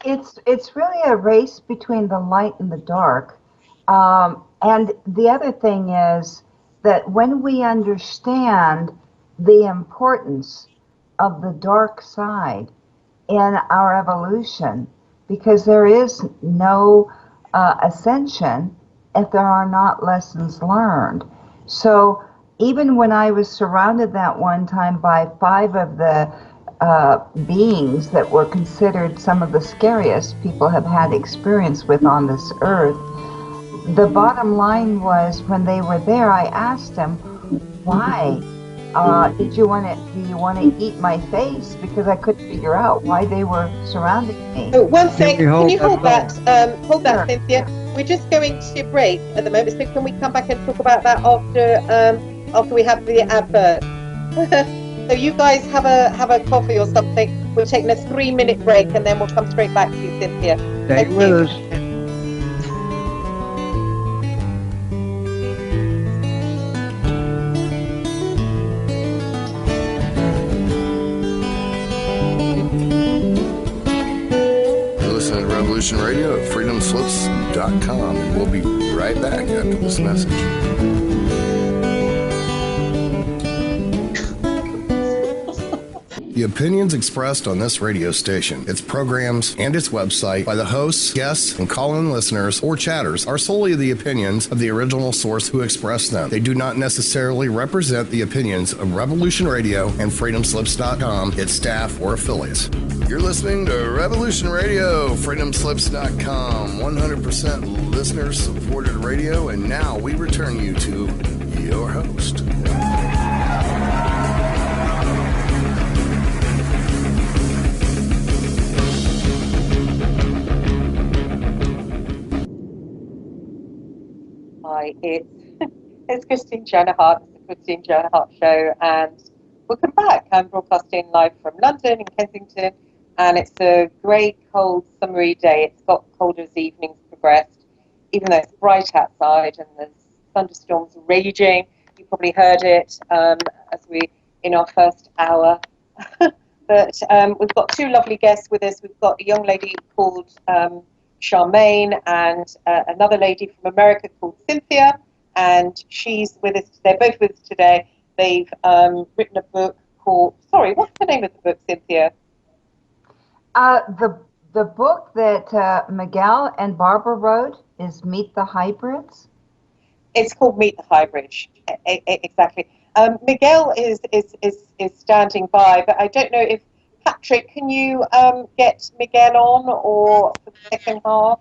It's really a race between the light and the dark. And the other thing is that when we understand the importance of the dark side in our evolution, because there is no ascension if there are not lessons learned. So even when I was surrounded that one time by 5 of the beings that were considered some of the scariest people have had experience with on this earth, the bottom line was, when they were there, I asked them, why? Do you want to eat my face? Because I couldn't figure out why they were surrounding me. Oh, one sec. Can you hold that? Hold Sure. that, Cynthia. We're just going to break at the moment. So can we come back and talk about that after we have the advert? So you guys have a coffee or something. We're taking a 3-minute break, and then we'll come straight back to you, Cynthia. Stay Thank with you. us. You're listening to Revolution Radio at freedomslips.com, and we'll be right back after this message. The opinions expressed on this radio station, its programs, and its website by the hosts, guests, and call-in listeners or chatters are solely the opinions of the original source who expressed them. They do not necessarily represent the opinions of Revolution Radio and freedomslips.com, its staff, or affiliates. You're listening to Revolution Radio, freedomslips.com, 100% listener-supported radio, and now we return you to your host. Hi, it's Christine Joanna Hart. It's the Christine Joanna Hart Show, and welcome back. I'm broadcasting live from London in Kensington, and it's a great cold summery day. It's got colder as evenings progressed, even though it's bright outside and there's thunderstorms raging. You probably heard it as we in our first hour. But we've got 2 lovely guests with us. We've got a young lady called Charmaine, and another lady from America called Cynthia, and she's with us. They're both with us today they've written a book called, sorry, what's the name of the book, Cynthia? The book that Miguel and Barbara wrote is Meet the Hybrids. It's called Meet the Hybrids. Exactly. Miguel is standing by, but I don't know if Patrick, can you get Miguel on or for the second half?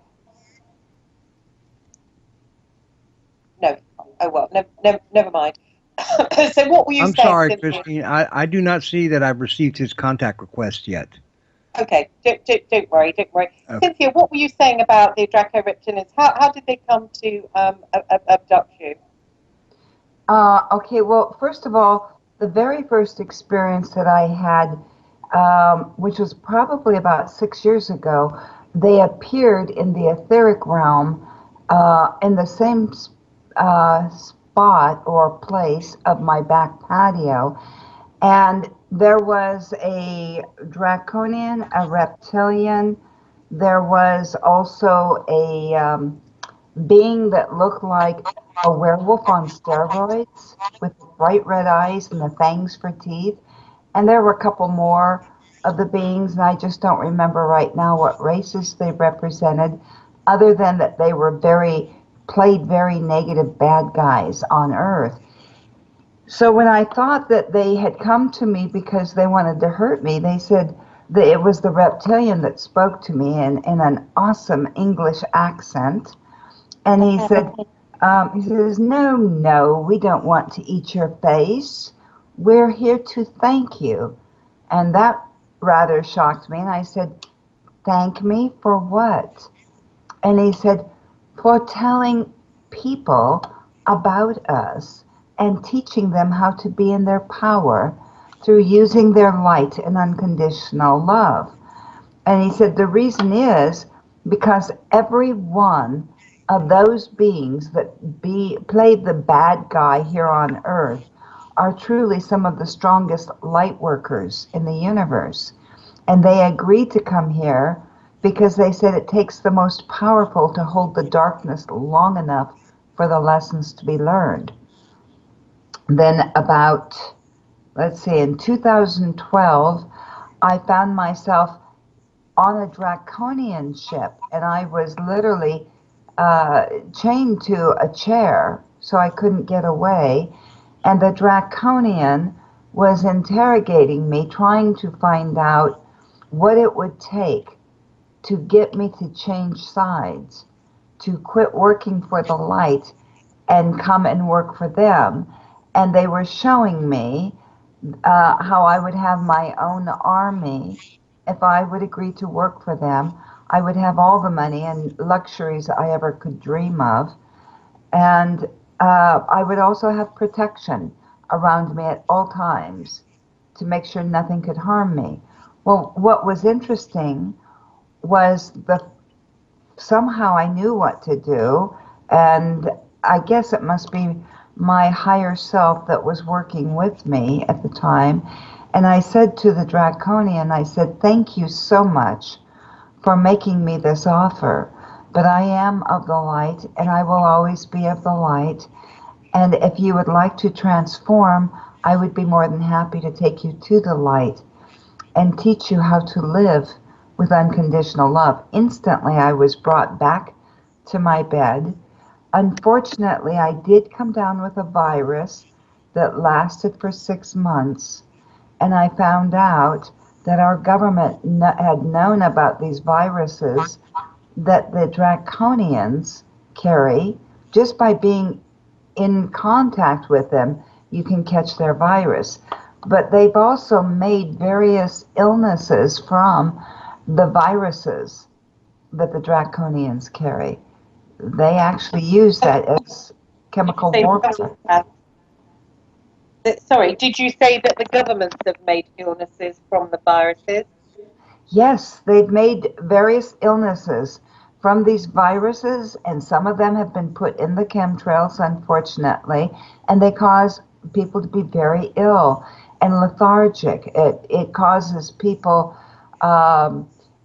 No. Oh well. Never mind. So what were you I'm saying, sorry, Cynthia? Christine. I do not see that I've received his contact request yet. Okay. Don't worry. Don't worry. Okay. Cynthia, what were you saying about the Draco reptilians? How did they come to abduct you? Okay, well, first of all, the very first experience that I had, which was probably about 6 years ago, they appeared in the etheric realm in the same spot or place of my back patio. And there was a draconian, a reptilian. There was also a being that looked like a werewolf on steroids with bright red eyes and the fangs for teeth. And there were a couple more of the beings, and I just don't remember right now what races they represented, other than that they were played very negative bad guys on Earth. So when I thought that they had come to me because they wanted to hurt me, they said that it was the reptilian that spoke to me in an awesome English accent. And he says, no, we don't want to eat your face. We're here to thank you. And that rather shocked me. And I said, thank me for what? And he said, for telling people about us and teaching them how to be in their power through using their light and unconditional love. And he said, the reason is because every one of those beings that play the bad guy here on Earth are truly some of the strongest light workers in the universe. And they agreed to come here because they said it takes the most powerful to hold the darkness long enough for the lessons to be learned. Then about, let's see, in 2012, I found myself on a draconian ship, and I was literally chained to a chair so I couldn't get away. And the draconian was interrogating me, trying to find out what it would take to get me to change sides, to quit working for the light and come and work for them. And they were showing me how I would have my own army. If I would agree to work for them, I would have all the money and luxuries I ever could dream of. And I would also have protection around me at all times to make sure nothing could harm me. Well, what was interesting was somehow I knew what to do, and I guess it must be my higher self that was working with me at the time. And I said to the draconian, I said, thank you so much for making me this offer, but I am of the light and I will always be of the light. And if you would like to transform, I would be more than happy to take you to the light and teach you how to live with unconditional love. Instantly, I was brought back to my bed. Unfortunately, I did come down with a virus that lasted for 6 months, and I found out that our government had known about these viruses that the draconians carry. Just by being in contact with them, you can catch their virus. But they've also made various illnesses from the viruses that the draconians carry. They actually use that as chemical warfare. Sorry, did you say that the governments have made illnesses from the viruses? Yes, they've made various illnesses from these viruses, and some of them have been put in the chemtrails, unfortunately, and they cause people to be very ill and lethargic. It causes people,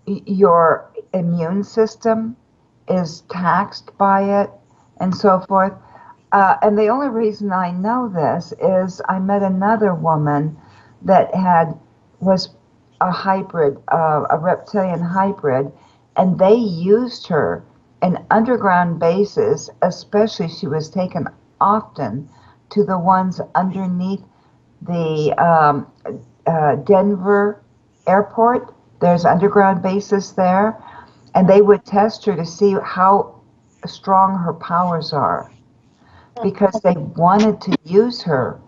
your immune system is taxed by it, and so forth. And the only reason I know this is I met another woman that was a hybrid, a reptilian hybrid, and they used her in underground bases, especially she was taken often to the ones underneath the Denver airport. There's underground bases there, and they would test her to see how strong her powers are because they wanted to use her.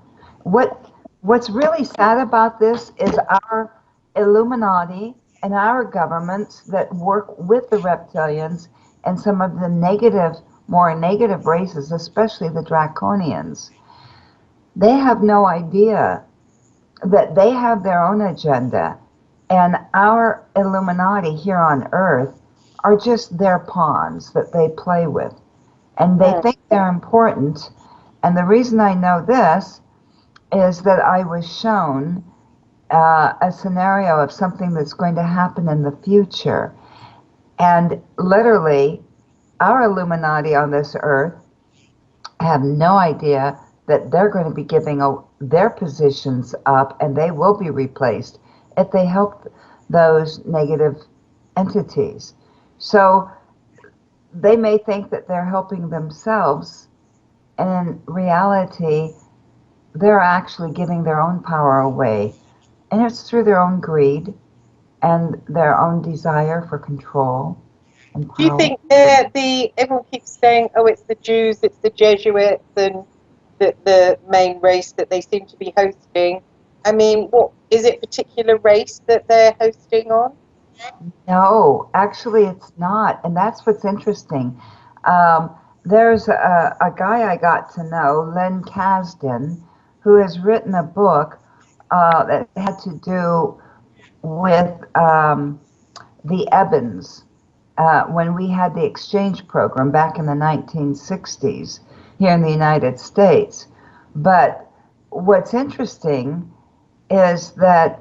What's really sad about this is our Illuminati and our governments that work with the reptilians and some of the more negative races, especially the draconians. They have no idea that they have their own agenda, and our Illuminati here on Earth are just their pawns that they play with. And they think they're important. And the reason I know this is that I was shown a scenario of something that's going to happen in the future. And literally, our Illuminati on this earth have no idea that they're going to be giving their positions up and they will be replaced if they help those negative entities. So they may think that they're helping themselves, and in reality, they're actually giving their own power away. And it's through their own greed and their own desire for control and power. Do you think everyone keeps saying, oh, it's the Jews, it's the Jesuits, and the main race that they seem to be hosting? I mean, what is it, particular race that they're hosting on? No, actually it's not. And that's what's interesting. There's a guy I got to know, Len Kasdan, who has written a book that had to do with the Ebons when we had the exchange program back in the 1960s here in the United States. But what's interesting is that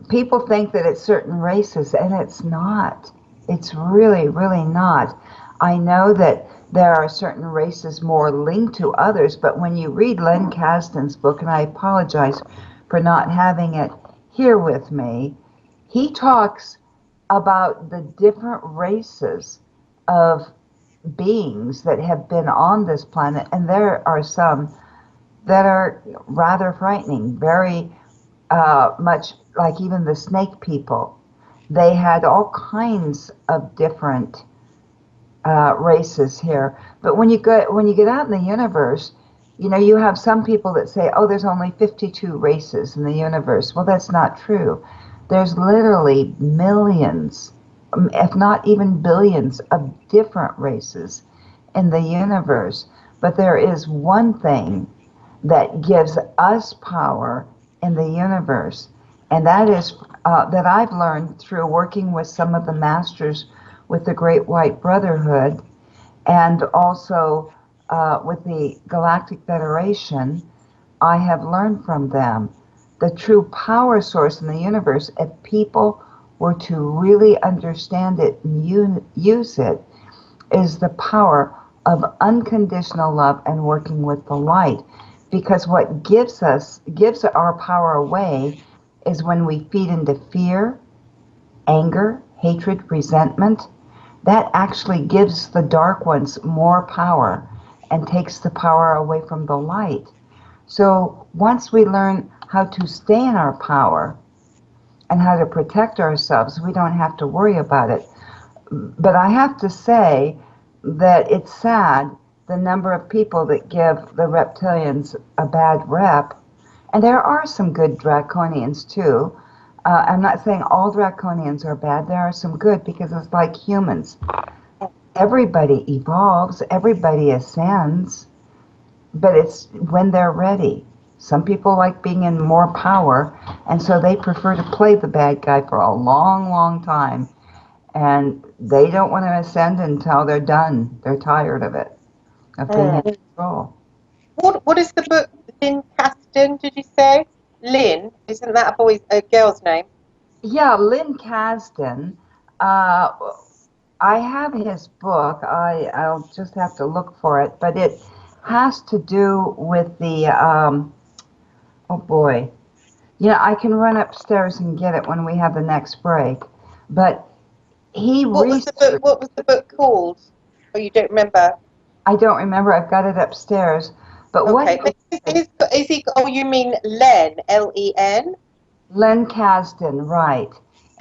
people think that it's certain races, and it's not. It's really, really not. I know that there are certain races more linked to others, but when you read Len Kasdan's book, and I apologize for not having it here with me, he talks about the different races of beings that have been on this planet, and there are some that are rather frightening, very much like even the snake people. They had all kinds of different races here. But when you get out in the universe, you know, you have some people that say, oh, there's only 52 races in the universe. Well, that's not true. There's literally millions, if not even billions, of different races in the universe. But there is one thing that gives us power in the universe, and that is that I've learned through working with some of the masters with the Great White Brotherhood, and also with the Galactic Federation. I have learned from them the true power source in the universe. If people were to really understand it and use it, is the power of unconditional love and working with the light. Because what gives our power away is when we feed into fear, anger, hatred, resentment. That actually gives the dark ones more power and takes the power away from the light. So once we learn how to stay in our power and how to protect ourselves, we don't have to worry about it. But I have to say that it's sad the number of people that give the reptilians a bad rep. And there are some good draconians too. I'm not saying all draconians are bad. There are some good, because it's like humans. Everybody evolves, everybody ascends, but it's when they're ready. Some people like being in more power, and so they prefer to play the bad guy for a long, long time. And they don't want to ascend until they're done. They're tired of it, of being in control. What is the book? Lynn Caston, did you say? Lynn? Isn't that a girl's name? Yeah, Len Kasdan. I have his book. I'll just have to look for it, but has to do with the, oh boy. I can run upstairs and get it when we have the next break. But he What was the book? What was the book called? Oh, you don't remember? I don't remember. I've got it upstairs. But Okay. what Is he? Oh, you mean Len? Len? Len Kasdan, right?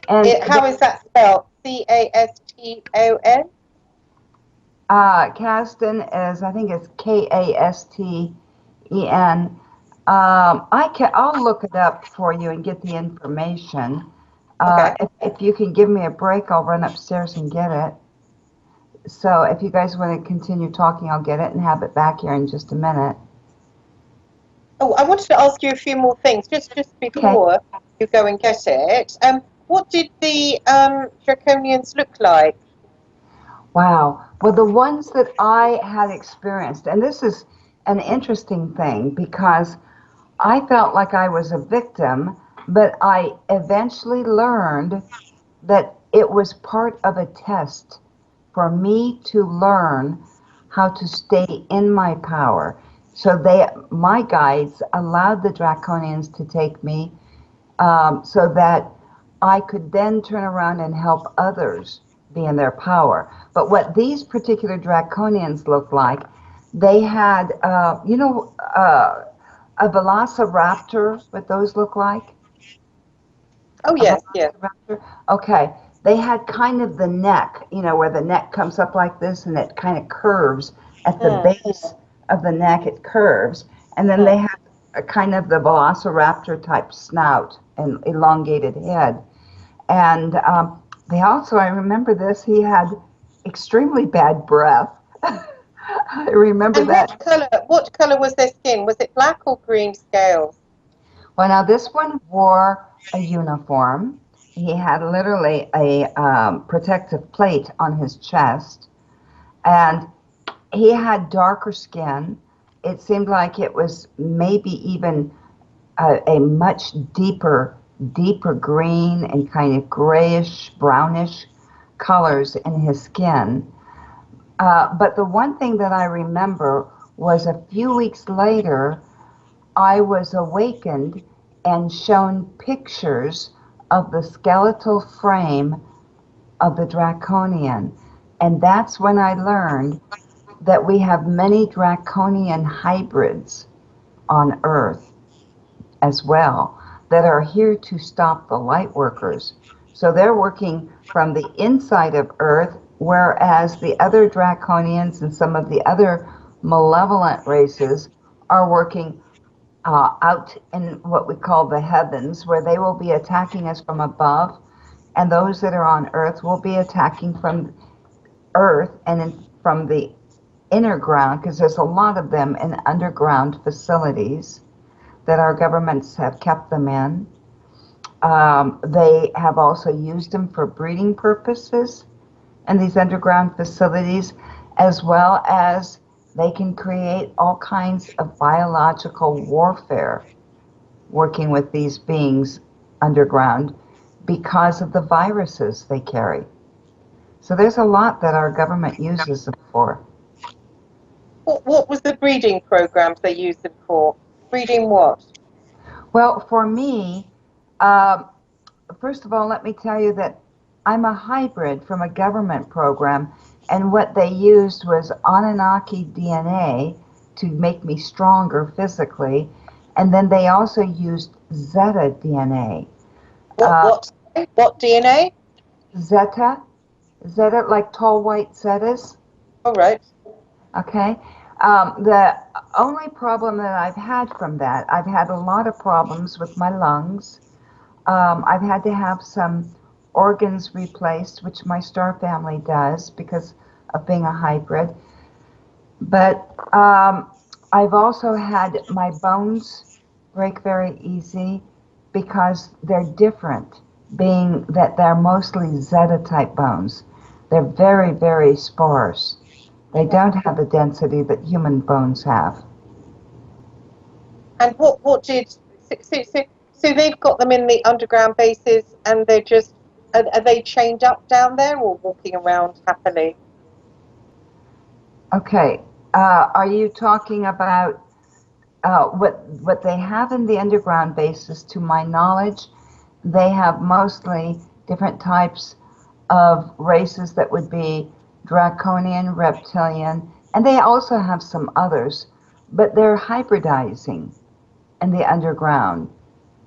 And How is that spelled? Caston? Kasdan is, I think it's Kasten. I'll look it up for you and get the information. Okay. If you can give me a break, I'll run upstairs and get it. So if you guys want to continue talking, I'll get it and have it back here in just a minute. Oh, I wanted to ask you a few more things just before you go and get it. What did the draconians look like? Wow. Well, the ones that I had experienced, and this is an interesting thing because I felt like I was a victim, but I eventually learned that it was part of a test for me to learn how to stay in my power. So my guides allowed the draconians to take me so that I could then turn around and help others be in their power. But what these particular draconians looked like, they had, a velociraptor, what those look like? Oh, yes, yes. Okay. They had kind of the neck, where the neck comes up like this and it kind of curves at the base of the neck, it curves. And then they had a kind of the velociraptor type snout and elongated head. And they also, I remember this, he had extremely bad breath. I remember and that. What color was their skin? Was it black or green scales? Well, now this one wore a uniform. He had literally a protective plate on his chest, and he had darker skin. It seemed like it was maybe even a much deeper green and kind of grayish, brownish colors in his skin. But the one thing that I remember was a few weeks later, I was awakened and shown pictures of the skeletal frame of the draconian. And that's when I learned that we have many draconian hybrids on Earth as well that are here to stop the light workers. So they're working from the inside of Earth, whereas the other draconians and some of the other malevolent races are working out in what we call the heavens, where they will be attacking us from above, and those that are on Earth will be attacking from Earth and from the inner ground, because there's a lot of them in underground facilities that our governments have kept them in. They have also used them for breeding purposes in these underground facilities, as well as they can create all kinds of biological warfare working with these beings underground because of the viruses they carry. So there's a lot that our government uses them for. What was the breeding programs they used them for? Breeding what? Well, for me, first of all, let me tell you that I'm a hybrid from a government program, and what they used was Anunnaki DNA to make me stronger physically, and then they also used Zeta DNA. What DNA? Zeta, like tall white Zetas. All right. Okay. The only problem that I've had from that, I've had a lot of problems with my lungs. I've had to have some organs replaced, which my star family does because of being a hybrid. But I've also had my bones break very easy because they're different, being that they're mostly Zeta type bones. They're very, very sparse. They don't have the density that human bones have. And what did so they've got them in the underground bases, and they're just are they chained up down there or walking around happily? Okay, Are you talking about what they have in the underground bases? To my knowledge, they have mostly different types of races that would be draconian, reptilian, and they also have some others, but they're hybridizing in the underground,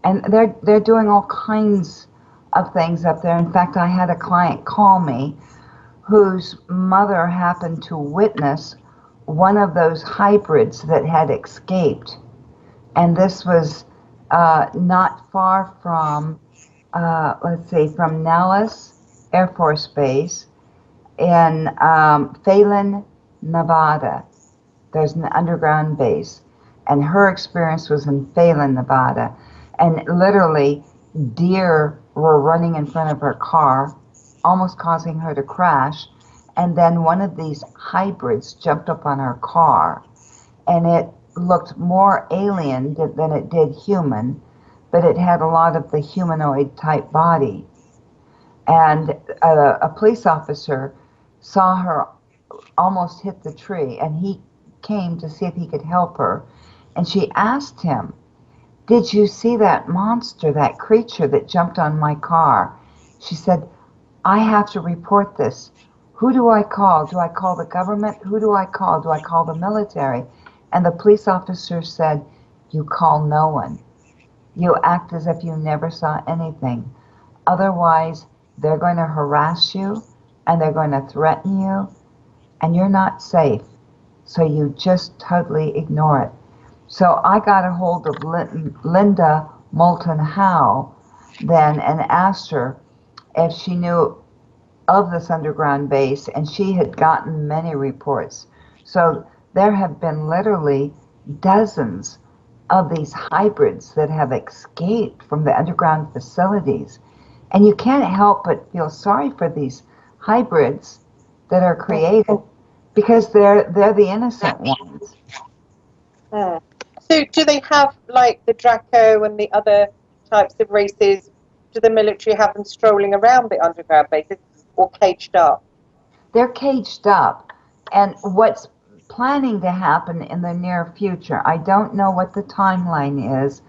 and they're doing all kinds of things up there. In fact, I had a client call me whose mother happened to witness one of those hybrids that had escaped, and this was not far from, let's see, from Nellis Air Force Base in Phelan, Nevada. There's an underground base, and her experience was in Phelan, Nevada, and literally deer were running in front of her car, almost causing her to crash, and then one of these hybrids jumped up on her car, and it looked more alien than it did human, but it had a lot of the humanoid type body. And a police officer saw her almost hit the tree, and he came to see if he could help her. And she asked him, "Did you see that monster, that creature that jumped on my car?" She said, "I have to report this. Who do I call? Do I call the government? Who do I call? Do I call the military?" And the police officer said, "You call no one. You act as if you never saw anything. Otherwise, they're going to harass you and they're going to threaten you, and you're not safe. So you just totally ignore it." So I got a hold of Linda Moulton Howe then and asked her if she knew of this underground base, and she had gotten many reports. So there have been literally dozens of these hybrids that have escaped from the underground facilities. And you can't help but feel sorry for these hybrids that are created because they're the innocent ones. Hmm. So do they have, like, the Draco and the other types of races, do the military have them strolling around the underground bases or caged up? They're caged up. And what's planning to happen in the near future, I don't know what the timeline is.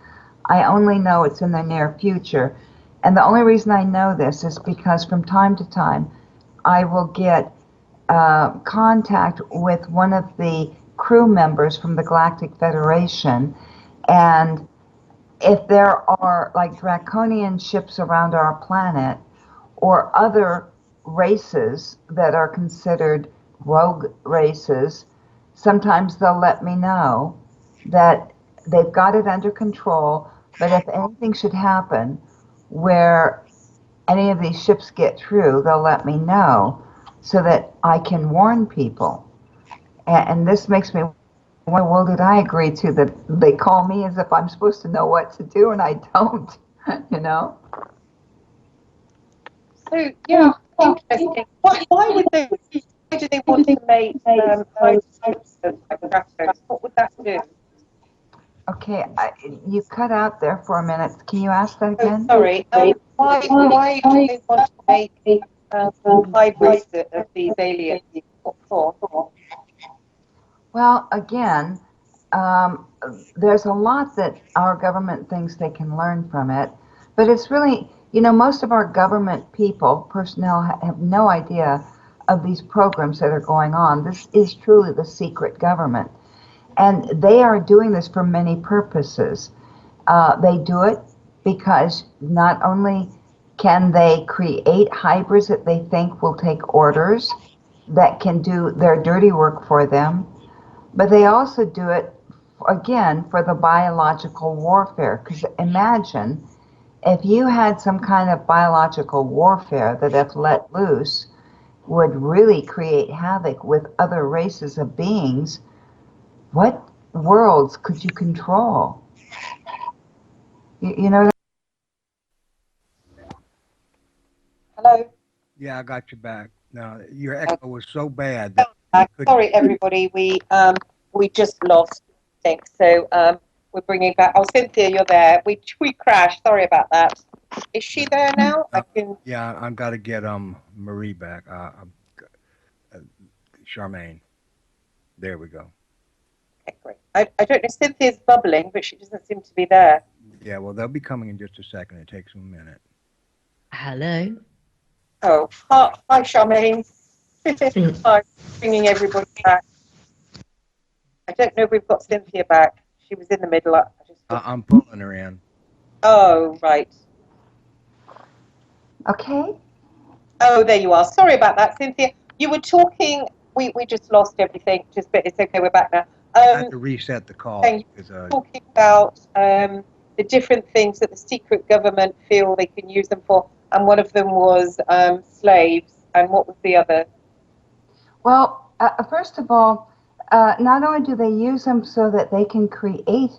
I only know it's in the near future. And the only reason I know this is because from time to time I will get contact with one of the crew members from the Galactic Federation, and if there are like draconian ships around our planet or other races that are considered rogue races, sometimes they'll let me know that they've got it under control, but if anything should happen where any of these ships get through, they'll let me know so that I can warn people. And this makes me wonder, well, did I agree to that they call me as if I'm supposed to know what to do, and I don't, you know? So, yeah, interesting. Why would they, why do they want to make hybrids of Dracos? What would that do? Okay, you cut out there for a minute. Can you ask that again? Oh, sorry. Why do they want to make hybrids of these aliens? What for? Well, again, there's a lot that our government thinks they can learn from it, but it's really, you know, most of our government people, personnel, have no idea of these programs that are going on. This is truly the secret government, and they are doing this for many purposes. They do it because not only can they create hybrids that they think will take orders, that can do their dirty work for them, but they also do it, again, for the biological warfare. Because imagine if you had some kind of biological warfare that, if let loose, would really create havoc with other races of beings, what worlds could you control? You know? Hello? Yeah, I got you back. Now, your echo was so bad that Sorry, everybody. We just lost things, so we're bringing back. Oh, Cynthia, you're there. We crashed. Sorry about that. Is she there now? I can. yeah, I've got to get Marie back. Charmaine. There we go. Okay, great. I don't know, Cynthia's bubbling, but she doesn't seem to be there. Yeah, well, they'll be coming in just a second. It takes them a minute. Hello. Oh, hi, Charmaine. Hi, bringing everybody back. I don't know if we've got Cynthia back. She was in the middle. I'm pulling her in. Oh, right. Okay. Oh, there you are. Sorry about that, Cynthia. You were talking. We just lost everything. But it's okay. We're back now. I had to reset the call. And you were talking about the different things that the secret government feel they can use them for, and one of them was slaves. And what was the other? Well, first of all, not only do they use them so that they can create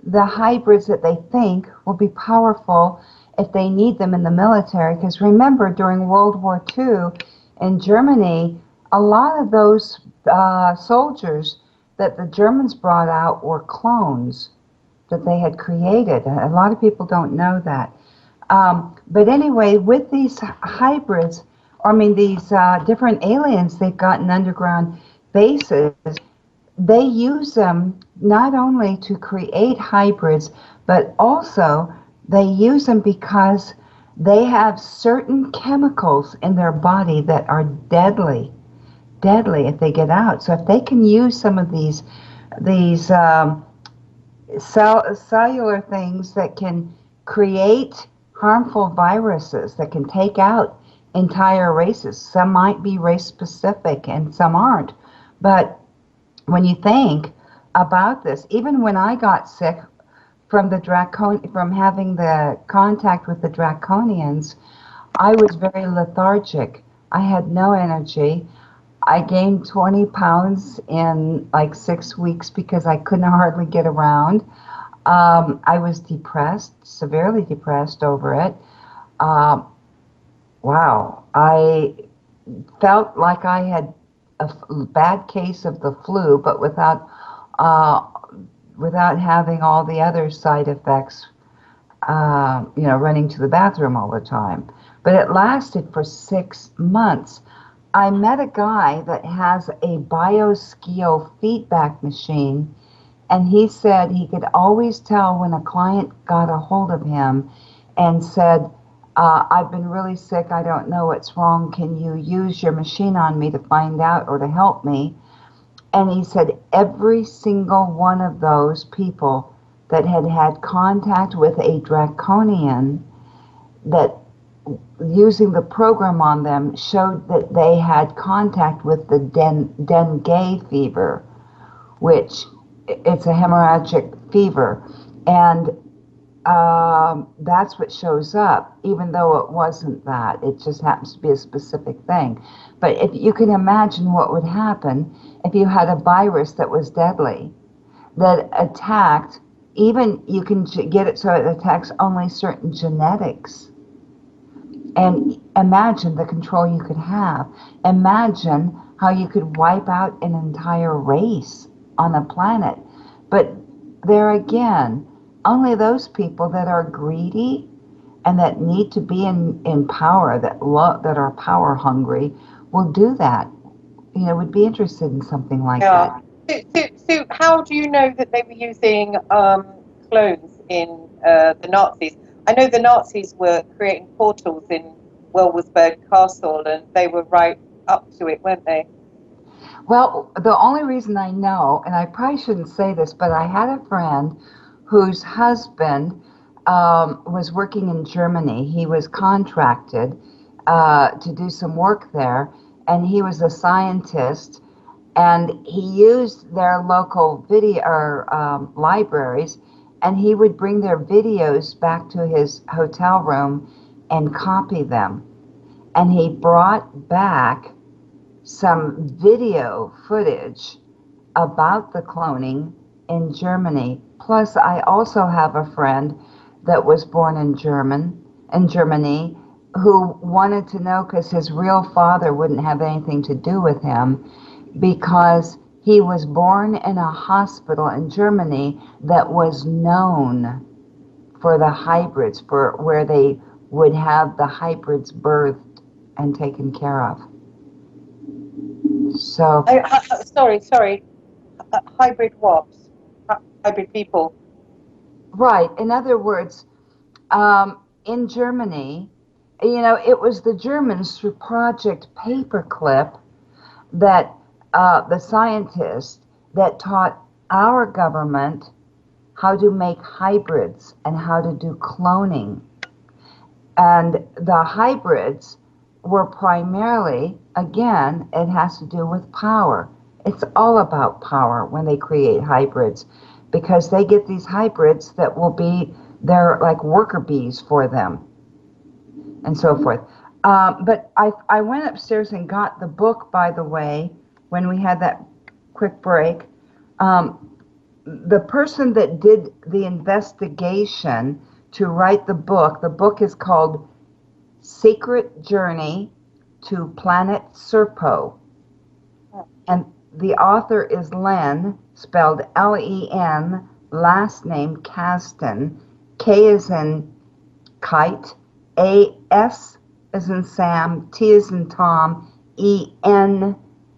the hybrids that they think will be powerful if they need them in the military, because remember, during World War II in Germany, a lot of those soldiers that the Germans brought out were clones that they had created. A lot of people don't know that. But anyway, with these hybrids, these different aliens they've got in underground bases, they use them not only to create hybrids, but also they use them because they have certain chemicals in their body that are deadly if they get out. So if they can use some of these cellular things that can create harmful viruses that can take out entire races. Some might be race specific and some aren't. But when you think about this, even when I got sick from from having the contact with the draconians, I was very lethargic. I had no energy. I gained 20 pounds in like 6 weeks because I couldn't hardly get around. I was depressed, severely depressed over it. Wow. I felt like I had a bad case of the flu, but without having all the other side effects, running to the bathroom all the time. But it lasted for 6 months. I met a guy that has a bioscale feedback machine, and he said he could always tell when a client got a hold of him and said, I've been really sick, I don't know what's wrong, can you use your machine on me to find out or to help me? And he said every single one of those people that had had contact with a draconian, that using the program on them showed that they had contact with the dengue fever, which it's a hemorrhagic fever. And that's what shows up, even though it wasn't that. It just happens to be a specific thing. But if you can imagine what would happen if you had a virus that was deadly, that attacked, even you can get it so it attacks only certain genetics. And imagine the control you could have. Imagine how you could wipe out an entire race on a planet. But there again, only those people that are greedy and that need to be in power, that are power hungry, will do that. Would be interested in something like that. So how do you know that they were using clones in the Nazis? I know the Nazis were creating portals in Wilmersburg Castle, and they were right up to it, weren't they? Well, the only reason I know, and I probably shouldn't say this, but I had a friend whose husband was working in Germany. He was contracted to do some work there, and he was a scientist, and he used their local video or libraries, and he would bring their videos back to his hotel room and copy them. And he brought back some video footage about the cloning in Germany. Plus, I also have a friend that was born in Germany, who wanted to know, because his real father wouldn't have anything to do with him, because he was born in a hospital in Germany that was known for the hybrids, for where they would have the hybrids birthed and taken care of. So Sorry. hybrid what? Hybrid people. Right. In other words, in Germany, it was the Germans through Project Paperclip that the scientists that taught our government how to make hybrids and how to do cloning. And the hybrids were primarily, again, it has to do with power. It's all about power when they create hybrids, because they get these hybrids that will be, they're like worker bees for them and so forth. But I went upstairs and got the book, by the way, when we had that quick break. The person that did the investigation to write the book is called Secret Journey to Planet Serpo. And the author is Len, spelled Len, last name Caston, K as in kite, A-S as in Sam, T as in Tom, E-N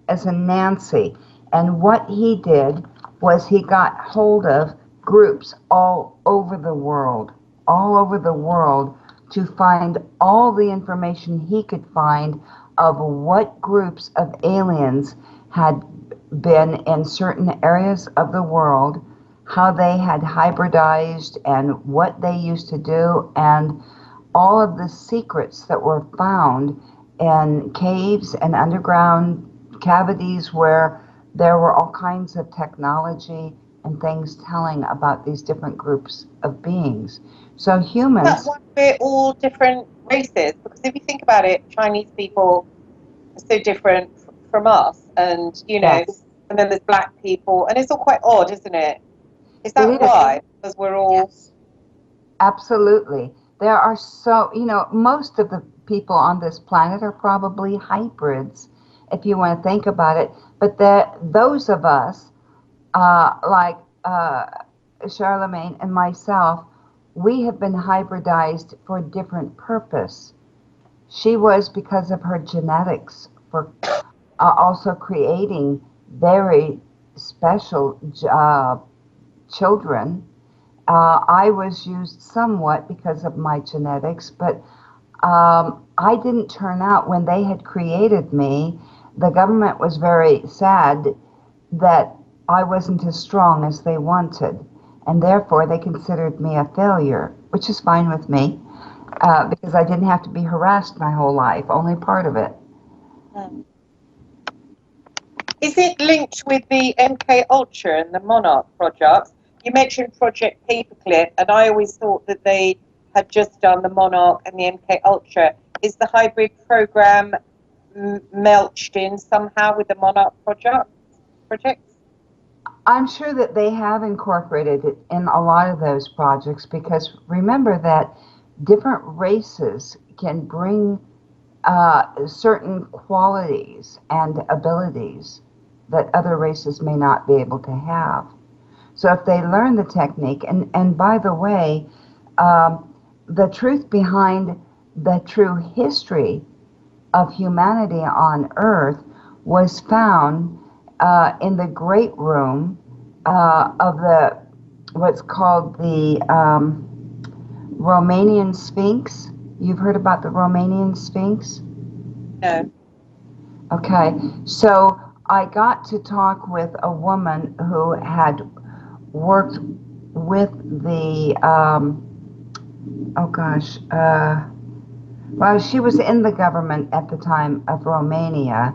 as in Nancy. And what he did was he got hold of groups all over the world, to find all the information he could find of what groups of aliens had been in certain areas of the world, how they had hybridized and what they used to do, and all of the secrets that were found in caves and underground cavities where there were all kinds of technology and things telling about these different groups of beings. So humans... That's why we're all different races, because if you think about it, Chinese people are so different from us, and Yes. and then there's black people, and it's all quite odd, isn't it? Is that It is. why? Because we're all... Yes. Absolutely. There are most of the people on this planet are probably hybrids, if you want to think about it. But those of us, like Charlemagne and myself, we have been hybridized for a different purpose. She was because of her genetics, for also creating very special children. I was used somewhat because of my genetics, but I didn't turn out when they had created me. The government was very sad that I wasn't as strong as they wanted, and therefore they considered me a failure, which is fine with me, because I didn't have to be harassed my whole life, only part of it. Is it linked with the MK Ultra and the Monarch projects? You mentioned Project Paperclip, and I always thought that they had just done the Monarch and the MK Ultra. Is the hybrid program melched in somehow with the Monarch projects? I'm sure that they have incorporated it in a lot of those projects, because remember that different races can bring certain qualities and abilities that other races may not be able to have. So if they learn the technique, and by the way, the truth behind the true history of humanity on Earth was found in the Great Room of what's called the Romanian Sphinx. You've heard about the Romanian Sphinx? No. Okay, so I got to talk with a woman who had worked with the, well, she was in the government at the time of Romania,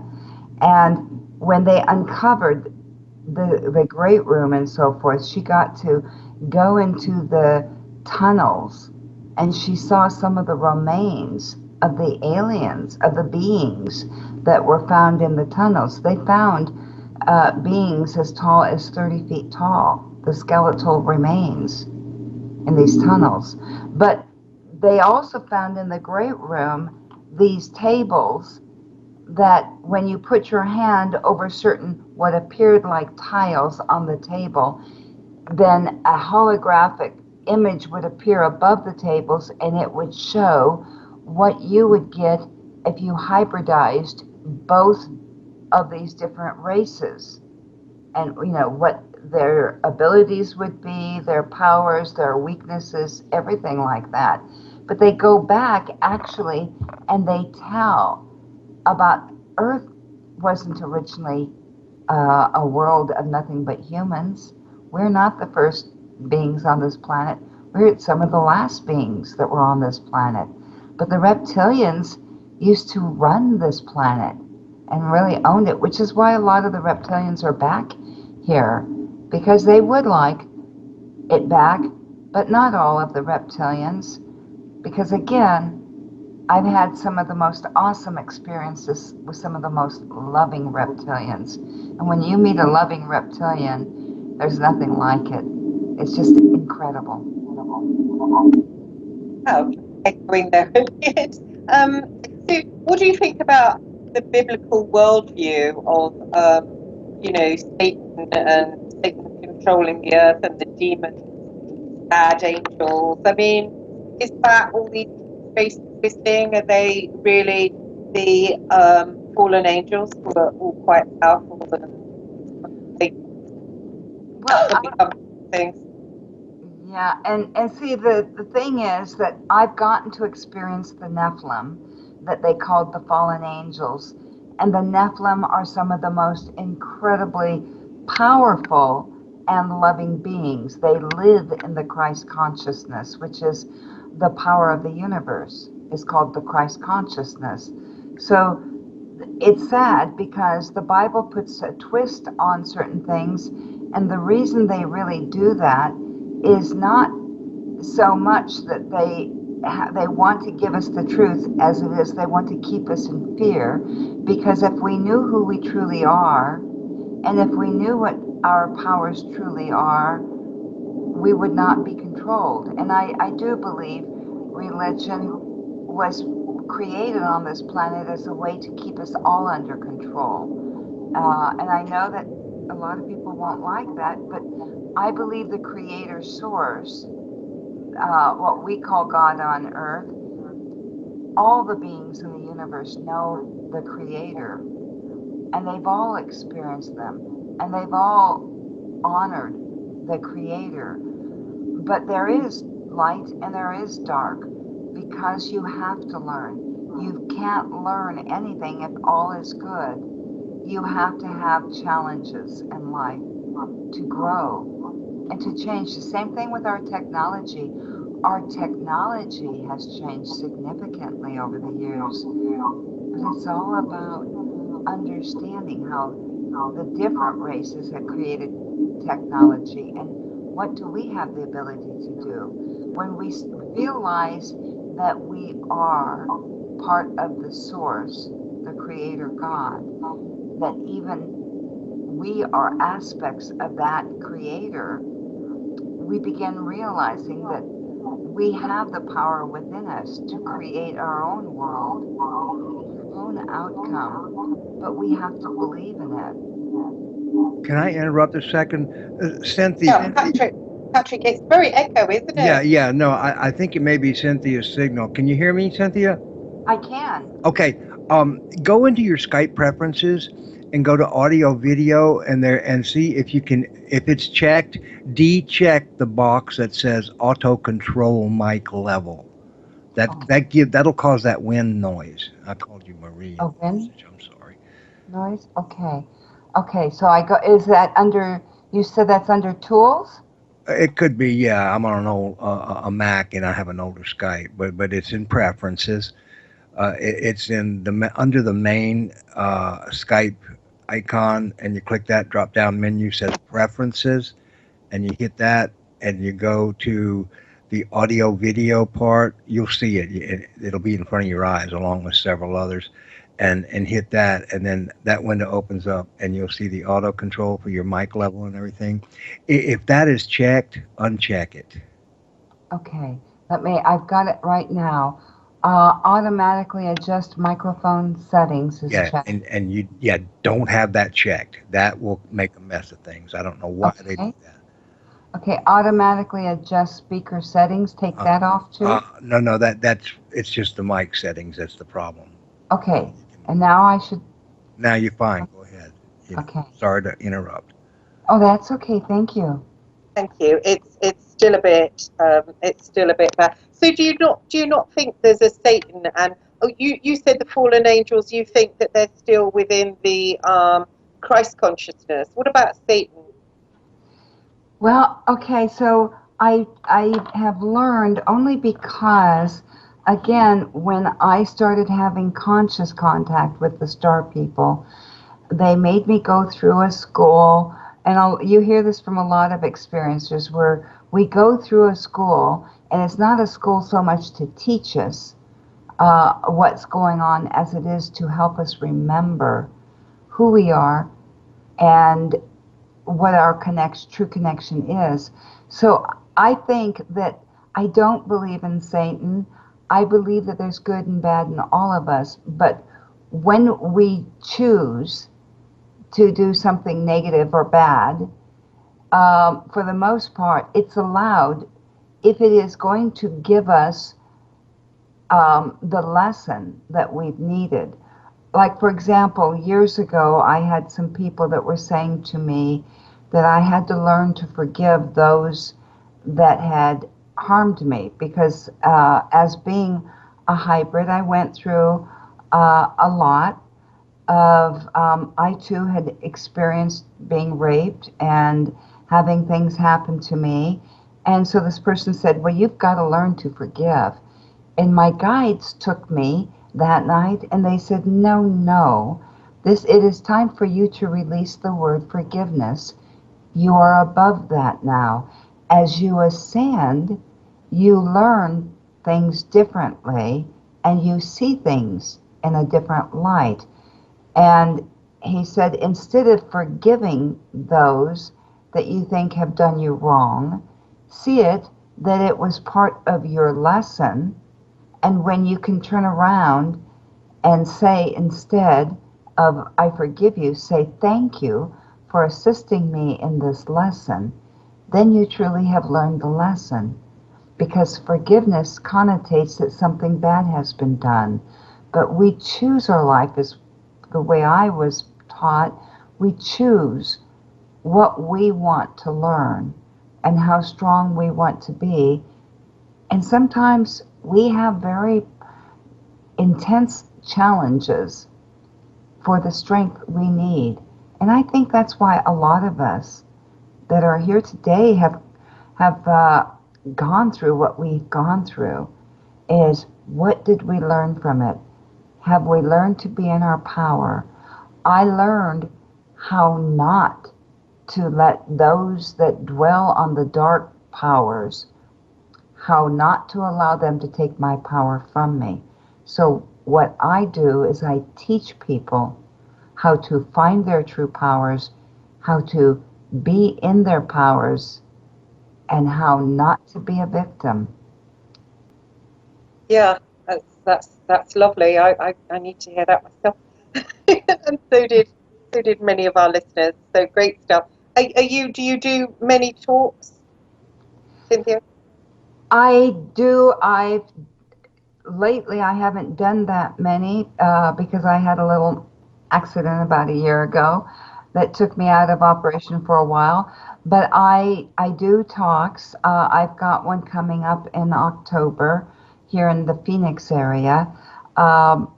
and when they uncovered the Great Room and so forth, she got to go into the tunnels, and she saw some of the remains of the aliens, of the beings that were found in the tunnels. They found beings as tall as 30 feet tall, the skeletal remains in these tunnels. But they also found in the Great Room these tables that when you put your hand over certain what appeared like tiles on the table, then a holographic image would appear above the tables, and it would show what you would get if you hybridized both of these different races. and what their abilities would be, their powers, their weaknesses, everything like that. But they go back actually and they tell about Earth wasn't originally a world of nothing but humans. We're not the first beings on this planet. We're some of the last beings that were on this planet. But the reptilians used to run this planet and really owned it, which is why a lot of the reptilians are back here, because they would like it back, but not all of the reptilians. Because again, I've had some of the most awesome experiences with some of the most loving reptilians. And when you meet a loving reptilian, there's nothing like it. It's just incredible. Oh, echoing there a bit. So what do you think about the biblical worldview of, Satan and Satan controlling the earth and the demons, bad angels? I mean, is that all these space existing? Are they really the fallen angels who are all quite powerful and they become things? Yeah, and see, the thing is that I've gotten to experience the Nephilim that they called the fallen angels. And the Nephilim are some of the most incredibly powerful and loving beings. They live in the Christ consciousness, which is the power of the universe. It's called the Christ consciousness. So it's sad because the Bible puts a twist on certain things, and the reason they really do that is not so much that they want to give us the truth as it is. They want to keep us in fear, because if we knew who we truly are, and if we knew what our powers truly are, we would not be controlled. And I do believe religion was created on this planet as a way to keep us all under control. And I know that a lot of people won't like that, but I believe the Creator Source, what we call God on earth, all the beings in the universe know the Creator, and they've all experienced them, and they've all honored the Creator. But there is light and there is dark, because you have to learn. You can't learn anything if all is good. You have to have challenges in life to grow and to change. The same thing with our technology. Our technology has changed significantly over the years, but it's all about understanding how the different races have created technology, and what do we have the ability to do. When we realize that we are part of the source, the Creator God, that even we are aspects of that Creator, we begin realizing that we have the power within us to create our own world, our own outcome, but we have to believe in it. Can I interrupt a second? Cynthia. Yeah, Patrick, it's very echo, isn't it? Yeah, no, I think it may be Cynthia's signal. Can you hear me, Cynthia? I can. Okay, go into your Skype preferences and go to audio video and see if you can, if it's checked, de-check the box that says auto control mic level. That'll cause that wind noise. I called you Marie. Oh, wind? I'm sorry. Noise? Okay, so is that under, you said that's under tools? It could be, yeah. I'm on an old a Mac and I have an older Skype, but it's in preferences. It's in under the main Skype icon, and you click that drop down menu says preferences, and you hit that, and you go to the audio video part. You'll see it'll be in front of your eyes along with several others, and hit that, and then that window opens up, and you'll see the auto control for your mic level and everything. If that is checked, uncheck it. Okay, I've got it right now. Automatically adjust microphone settings is checked. And you don't have that checked. That will make a mess of things. I don't know why they do that. Okay, automatically adjust speaker settings. Take that off too. No, it's just the mic settings that's the problem. Okay, and now I should. Now you're fine. Go ahead. Okay. Sorry to interrupt. Oh, that's okay. Thank you. Thank you. It's still a bit bad. So do you not think there's a Satan? And oh, you said the fallen angels. You think that they're still within the Christ consciousness. What about Satan? Well, okay, so I have learned only because, again, when I started having conscious contact with the star people, they made me go through a school, and you hear this from a lot of experiencers, where we go through a school, and it's not a school so much to teach us what's going on as it is to help us remember who we are and what our true connection is. So I think that I don't believe in Satan. I believe that there's good and bad in all of us, but when we choose to do something negative or bad, for the most part, it's allowed if it is going to give us the lesson that we've needed. Like, for example, years ago, I had some people that were saying to me that I had to learn to forgive those that had harmed me because as being a hybrid, I went through a lot of, I too had experienced being raped and having things happen to me. And so this person said, well, you've got to learn to forgive. And my guides took me that night and they said, no, no, it is time for you to release the word forgiveness. You are above that now. As you ascend, you learn things differently and you see things in a different light. And he said, instead of forgiving those that you think have done you wrong, see it that it was part of your lesson. And when you can turn around and say, instead of I forgive you, say thank you for assisting me in this lesson, then you truly have learned the lesson. Because forgiveness connotates that something bad has been done. But we choose our life, as the way I was taught, we choose what we want to learn and how strong we want to be. And sometimes we have very intense challenges for the strength we need. And I think that's why a lot of us that are here today have gone through what we've gone through. Is what did we learn from it? Have we learned to be in our power? I learned how not to let those that dwell on the dark powers, how not to allow them to take my power from me. So what I do is I teach people how to find their true powers, how to be in their powers, and how not to be a victim. Yeah, that's lovely. I need to hear that myself, and so did many of our listeners. So great stuff. Do you do many talks, Cynthia? I do. Lately I haven't done that many because I had a little accident about a year ago that took me out of operation for a while. But I do talks. I've got one coming up in October here in the Phoenix area. Um,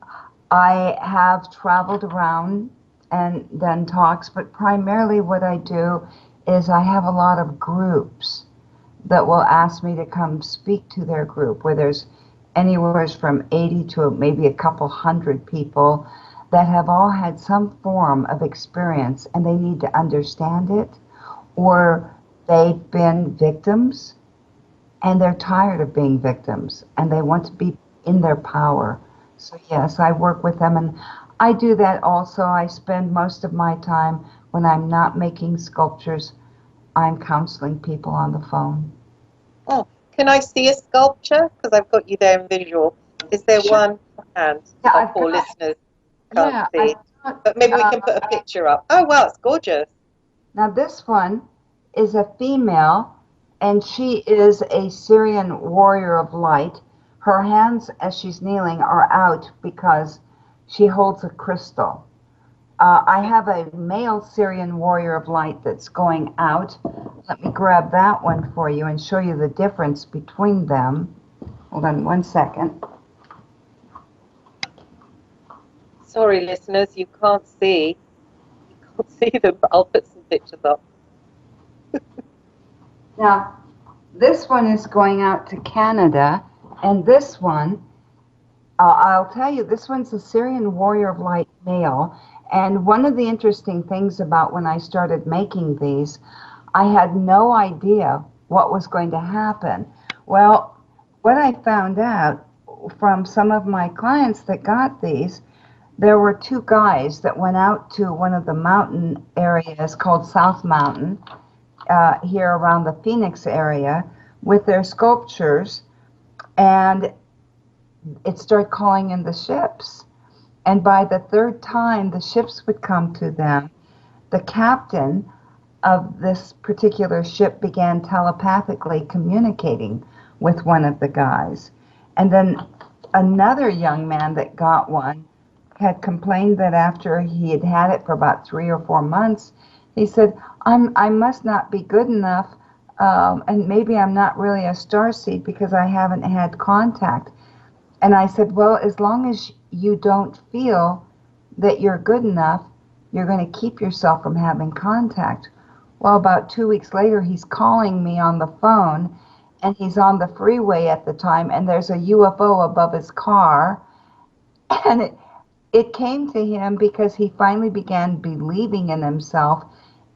I have traveled around and done talks, but primarily what I do is I have a lot of groups that will ask me to come speak to their group, where there's anywhere from 80 to maybe a couple hundred people that have all had some form of experience and they need to understand it, or they've been victims and they're tired of being victims and they want to be in their power. So yes, I work with them, and I do that also. I spend most of my time when I'm not making sculptures, I'm counseling people on the phone. Oh, can I see a sculpture? Because I've got you there in visual. Is there Sure. one hand? Yeah, Our I've poor got, listeners can't yeah, see I've it. got, But maybe we can put a picture up. Oh, wow, it's gorgeous. now this one is a female, and she is a Syrian warrior of light. Her hands, as she's kneeling, are out because she holds a crystal. I have a male Syrian warrior of light that's going out. Let me grab that one for you and show you the difference between them. Hold on one second. Sorry, listeners, you can't see. You can't see them, but I'll put some pictures up. Now, this one is going out to Canada, and this one, I'll tell you, this one's a Syrian warrior of light male. And one of the interesting things about when I started making these, I had no idea what was going to happen. Well, what I found out from some of my clients that got these, there were two guys that went out to one of the mountain areas called South Mountain here around the Phoenix area with their sculptures, and it started calling in the ships. And by the third time the ships would come to them, the captain of this particular ship began telepathically communicating with one of the guys. And then another young man that got one had complained that after he had had it for about 3 or 4 months, he said, I must not be good enough, and maybe I'm not really a starseed because I haven't had contact. And I said, well, as long as you don't feel that you're good enough, you're going to keep yourself from having contact. Well, about 2 weeks later, he's calling me on the phone, and he's on the freeway at the time, and there's a UFO above his car. And it came to him because he finally began believing in himself,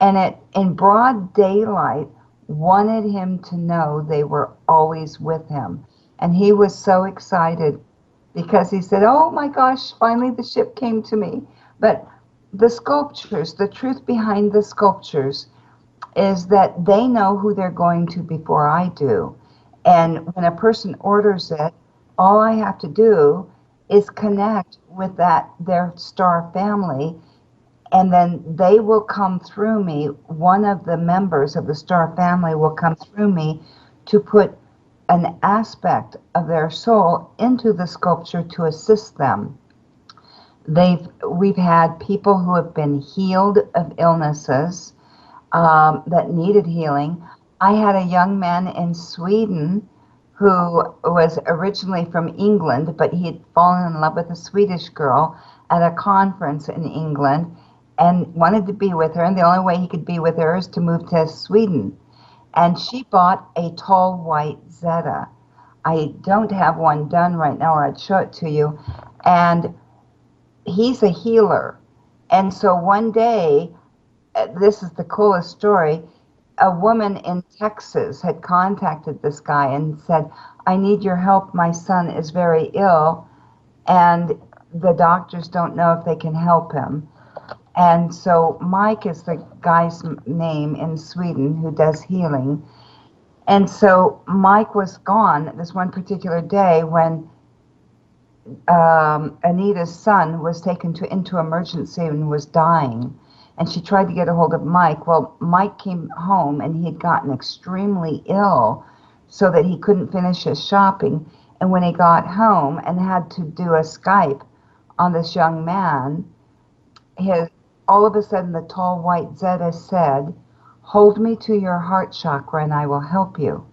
and it, in broad daylight, wanted him to know they were always with him. And he was so excited because he said, oh my gosh, finally the ship came to me. But the sculptures, the truth behind the sculptures is that they know who they're going to before I do. And when a person orders it, all I have to do is connect with their star family, and then they will come through me. One of the members of the star family will come through me to put an aspect of their soul into the sculpture to assist them. We've had people who have been healed of illnesses that needed healing. I had a young man in Sweden who was originally from England, but he had fallen in love with a Swedish girl at a conference in England and wanted to be with her, and the only way he could be with her is to move to Sweden. And she bought a tall white Zeta. I don't have one done right now, or I'd show it to you. And he's a healer. And so one day, this is the coolest story, a woman in Texas had contacted this guy and said, I need your help. My son is very ill, and the doctors don't know if they can help him. And so Mike is the guy's name in Sweden who does healing. And so Mike was gone this one particular day when Anita's son was taken into emergency and was dying. And she tried to get a hold of Mike. Well, Mike came home and he had gotten extremely ill so that he couldn't finish his shopping. And when he got home and had to do a Skype on this young man, all of a sudden the tall white Zeta said, hold me to your heart chakra and I will help you.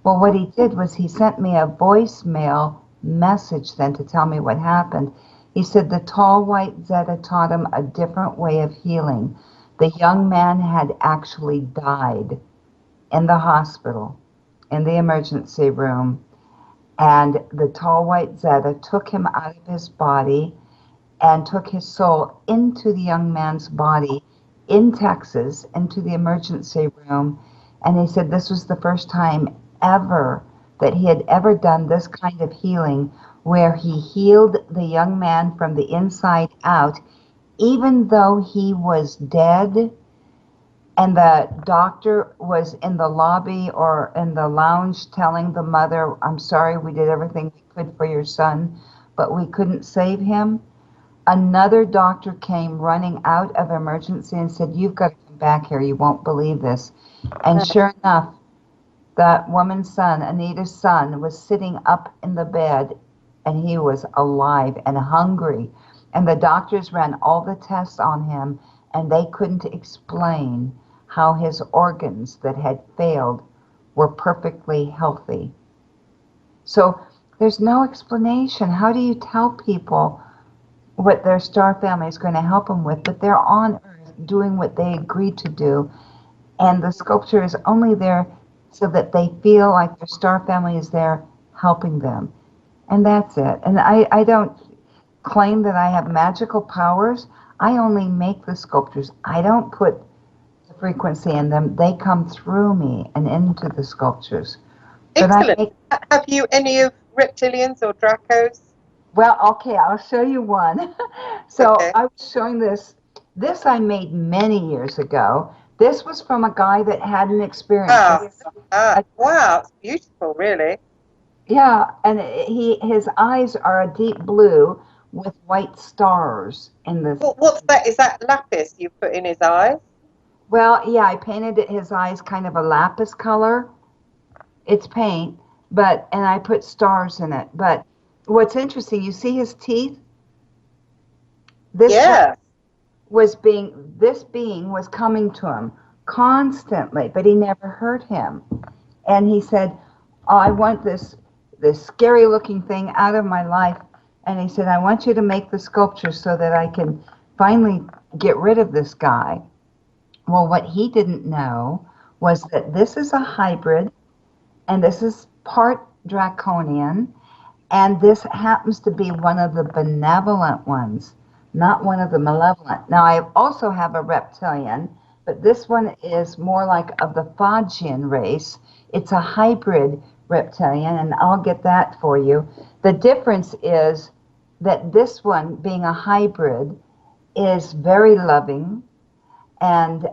Well, what he did was he sent me a voicemail message then to tell me what happened. He said the tall white Zeta taught him a different way of healing. The young man had actually died in the hospital, in the emergency room, and the tall white Zeta took him out of his body and took his soul into the young man's body in Texas, into the emergency room. And he said this was the first time ever that he had ever done this kind of healing, where he healed the young man from the inside out, even though he was dead. And the doctor was in the lobby or in the lounge telling the mother, I'm sorry, we did everything we could for your son, but we couldn't save him. Another doctor came running out of emergency and said, you've got to come back here. You won't believe this. And sure enough, that woman's son, Anita's son, was sitting up in the bed, and he was alive and hungry. And the doctors ran all the tests on him, and they couldn't explain how his organs that had failed were perfectly healthy. So there's no explanation. How do you tell people what their star family is going to help them with? But they're on Earth doing what they agreed to do, and the sculpture is only there so that they feel like their star family is there helping them. And that's it. And I don't claim that I have magical powers. I only make the sculptures. I don't put the frequency in them. They come through me and into the sculptures. But Excellent. Have you any of reptilians or Dracos? Well, okay, I'll show you one. So Okay. I was showing this. This I made many years ago. This was from a guy that had an experience. Wow, it's beautiful, really. Yeah, and his eyes are a deep blue with white stars in this. What's that? Is that lapis you put in his eyes? Well, yeah, I painted his eyes kind of a lapis color. It's paint, and I put stars in it. But what's interesting, you see his teeth? This being was coming to him constantly, but he never hurt him. And he said, "Oh, I want this scary looking thing out of my life." And he said, "I want you to make the sculpture so that I can finally get rid of this guy." Well, what he didn't know was that this is a hybrid, and this is part draconian, and this happens to be one of the benevolent ones, not one of the malevolent. Now, I also have a reptilian, but this one is more like of the Fagian race. It's a hybrid reptilian, and I'll get that for you. The difference is that this one, being a hybrid, is very loving, and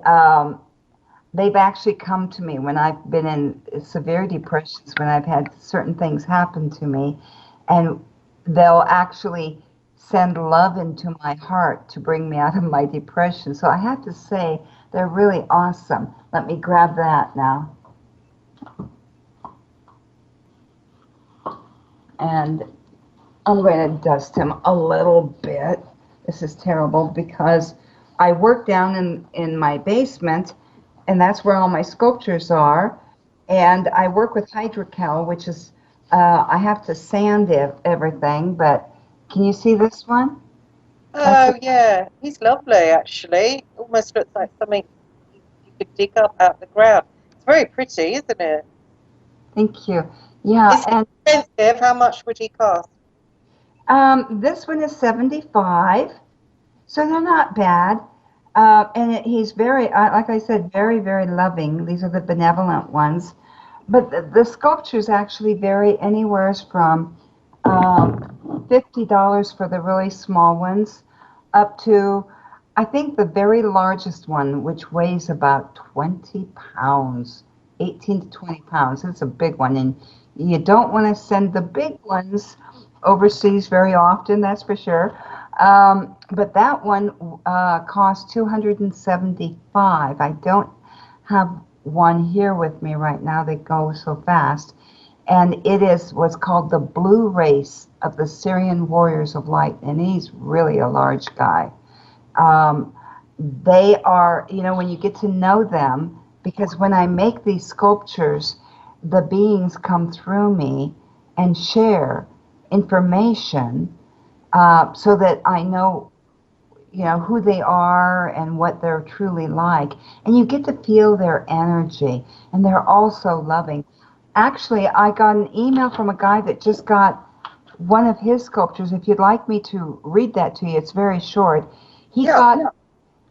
they've actually come to me when I've been in severe depressions, when I've had certain things happen to me, and they'll actually send love into my heart to bring me out of my depression. So I have to say, they're really awesome. Let me grab that now. And I'm going to dust him a little bit. This is terrible because I work down in my basement, and that's where all my sculptures are. And I work with hydrocal, which is, I have to sand everything, but can you see this one? Oh, yeah. He's lovely, actually. Almost looks like something you could dig up out of the ground. It's very pretty, isn't it? Thank you. Yeah. Is it expensive? How much would he cost? This one is $75, so they're not bad. And he's very, like I said, very, very loving. These are the benevolent ones. But the sculptures actually vary anywhere from $50 for the really small ones up to, I think, the very largest one, which weighs about 20 pounds, 18 to 20 pounds. It's a big one. And you don't want to send the big ones overseas very often, that's for sure. But that one cost $275. I don't have one here with me right now. They go so fast. And it is what's called the blue race of the Syrian warriors of light. And he's really a large guy. They are, when you get to know them, because when I make these sculptures, the beings come through me and share information so that I know, who they are and what they're truly like. And you get to feel their energy, and they're also loving. Actually, I got an email from a guy that just got one of his sculptures. If you'd like me to read that to you, it's very short. He got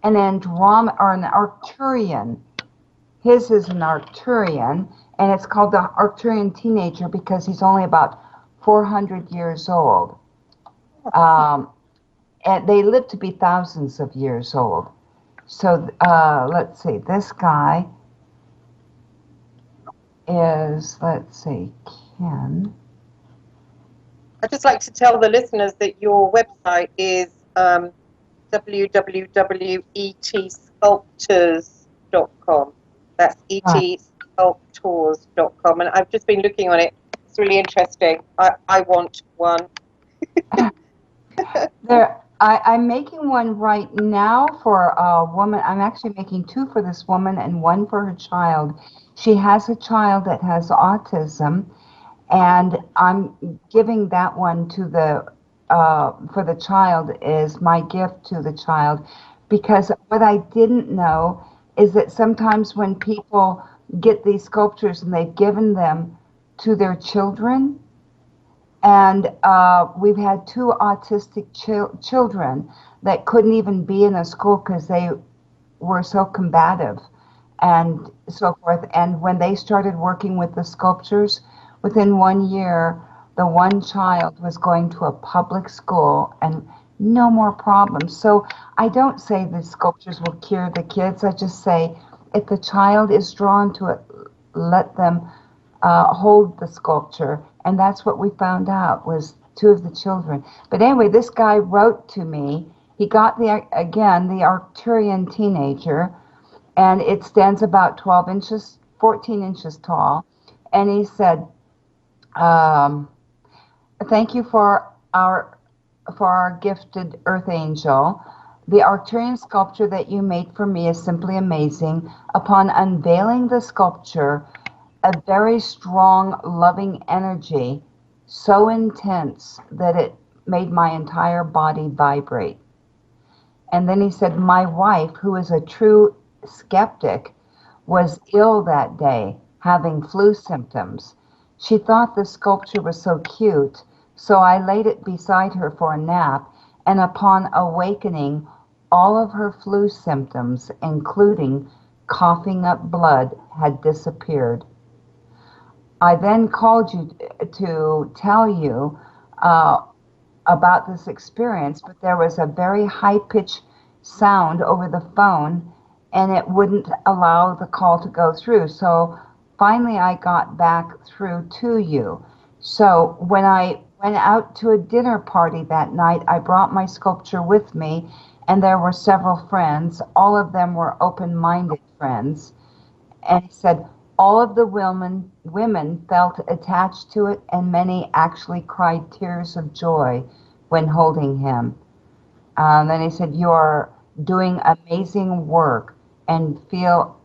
an Androm or an Arcturian. His is an Arcturian, and it's called the Arcturian Teenager because he's only about 400 years old. And they live to be thousands of years old. So let's see, this guy is, Ken. I'd just like to tell the listeners that your website is www.etsculptors.com. That's etsculptors.com. And I've just been looking on it. It's really interesting. I want one. I'm making one right now for a woman. I'm actually making two for this woman and one for her child. She has a child that has autism, and I'm giving that one to the for the child is my gift to the child, because what I didn't know is that sometimes when people get these sculptures and they've given them to their children, and we've had two autistic children that couldn't even be in a school because they were so combative and so forth. And when they started working with the sculptures, within 1 year, the one child was going to a public school and no more problems. So I don't say the sculptures will cure the kids. I just say if the child is drawn to it, let them hold the sculpture. And that's what we found out was two of the children. But anyway, this guy wrote to me. He got the Arcturian teenager, and it stands about 12 inches, 14 inches tall. And he said, thank you for our gifted earth angel. The Arcturian sculpture that you made for me is simply amazing. Upon unveiling the sculpture, a very strong, loving energy, so intense that it made my entire body vibrate. And then he said, my wife, who is a true skeptic, was ill that day, having flu symptoms. She thought the sculpture was so cute, so I laid it beside her for a nap, and upon awakening, all of her flu symptoms, including coughing up blood, had disappeared. I then called you to tell you about this experience, but there was a very high-pitched sound over the phone, and it wouldn't allow the call to go through. So finally I got back through to you. So when I went out to a dinner party that night, I brought my sculpture with me, and there were several friends. All of them were open-minded friends. And he said, all of the women felt attached to it, and many actually cried tears of joy when holding him. Then he said, you are doing amazing work, and feel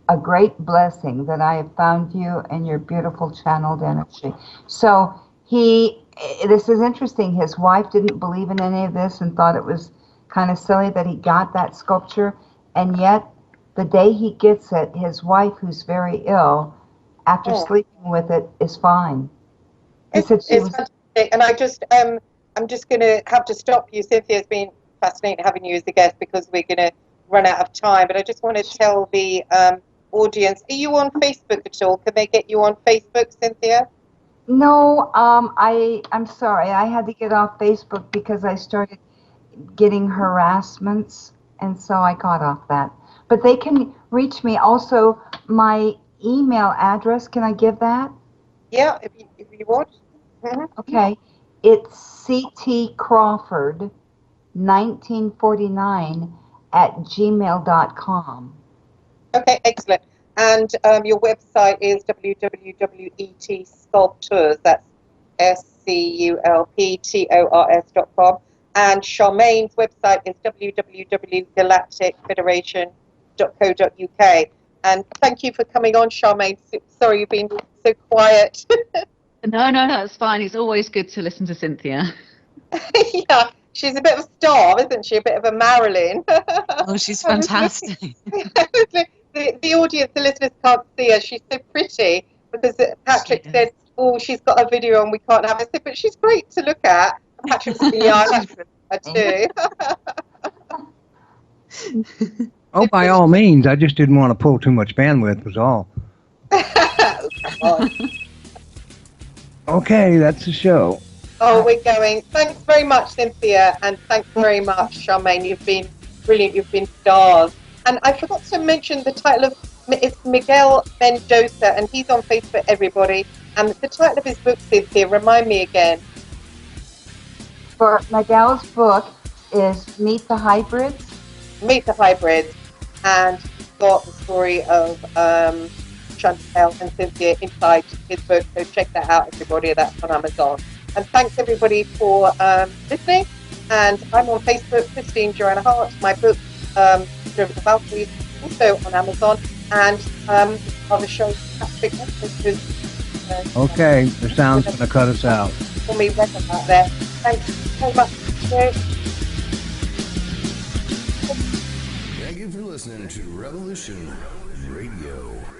a great blessing that I have found you and your beautiful channeled energy. So this is interesting. His wife didn't believe in any of this and thought it was kind of silly that he got that sculpture, and yet the day he gets it, his wife, who's very ill, after sleeping with it, is fine. He said she was fantastic. And I'm just going to have to stop you. Cynthia, it's been fascinating having you as a guest because we're going to run out of time. But I just want to tell the audience, are you on Facebook at all? Can they get you on Facebook, Cynthia? No, I'm sorry. I had to get off Facebook because I started getting harassments, and so I got off that. But they can reach me. Also, my email address, can I give that? Yeah, if you want. Mm-hmm. Okay. It's ctcrawford1949@gmail.com. Okay, excellent. And your website is www.etsculptors. That's SCULPTORS.com. And Charmaine's website is www.galacticfederation.co.uk. And thank you for coming on, Charmaine. Sorry you've been so quiet. No, it's fine. It's always good to listen to Cynthia. Yeah, she's a bit of a star, isn't she? A bit of a Marilyn. Oh, she's fantastic. The audience, the listeners can't see her. She's so pretty because Patrick said, "Oh, she's got a video and we can't have it." I said, "But she's great to look at." And Patrick said, "Yeah, I like her too." Oh, by all means. I just didn't want to pull too much bandwidth, was all. Come on. Okay, that's the show. Oh, we're going. Thanks very much, Cynthia, and thanks very much, Charmaine. You've been brilliant. You've been stars. And I forgot to mention the title of it's Miguel Mendoza, and he's on Facebook, everybody. And the title of his book, Cynthia, remind me again. For Miguel's book is Meet the Hybrids. Meet the Hybrids, and he's got the story of Chantel and Cynthia inside his book. So check that out, everybody. That's on Amazon. And thanks everybody for listening. And I'm on Facebook, Christine Joanna Hart. My book, Over the Balconies, also on Amazon. And other shows, Patrick. Okay, the sound's going to cut us out. For me, welcome out there. Thanks so much. Thank you for listening to Revolution Radio.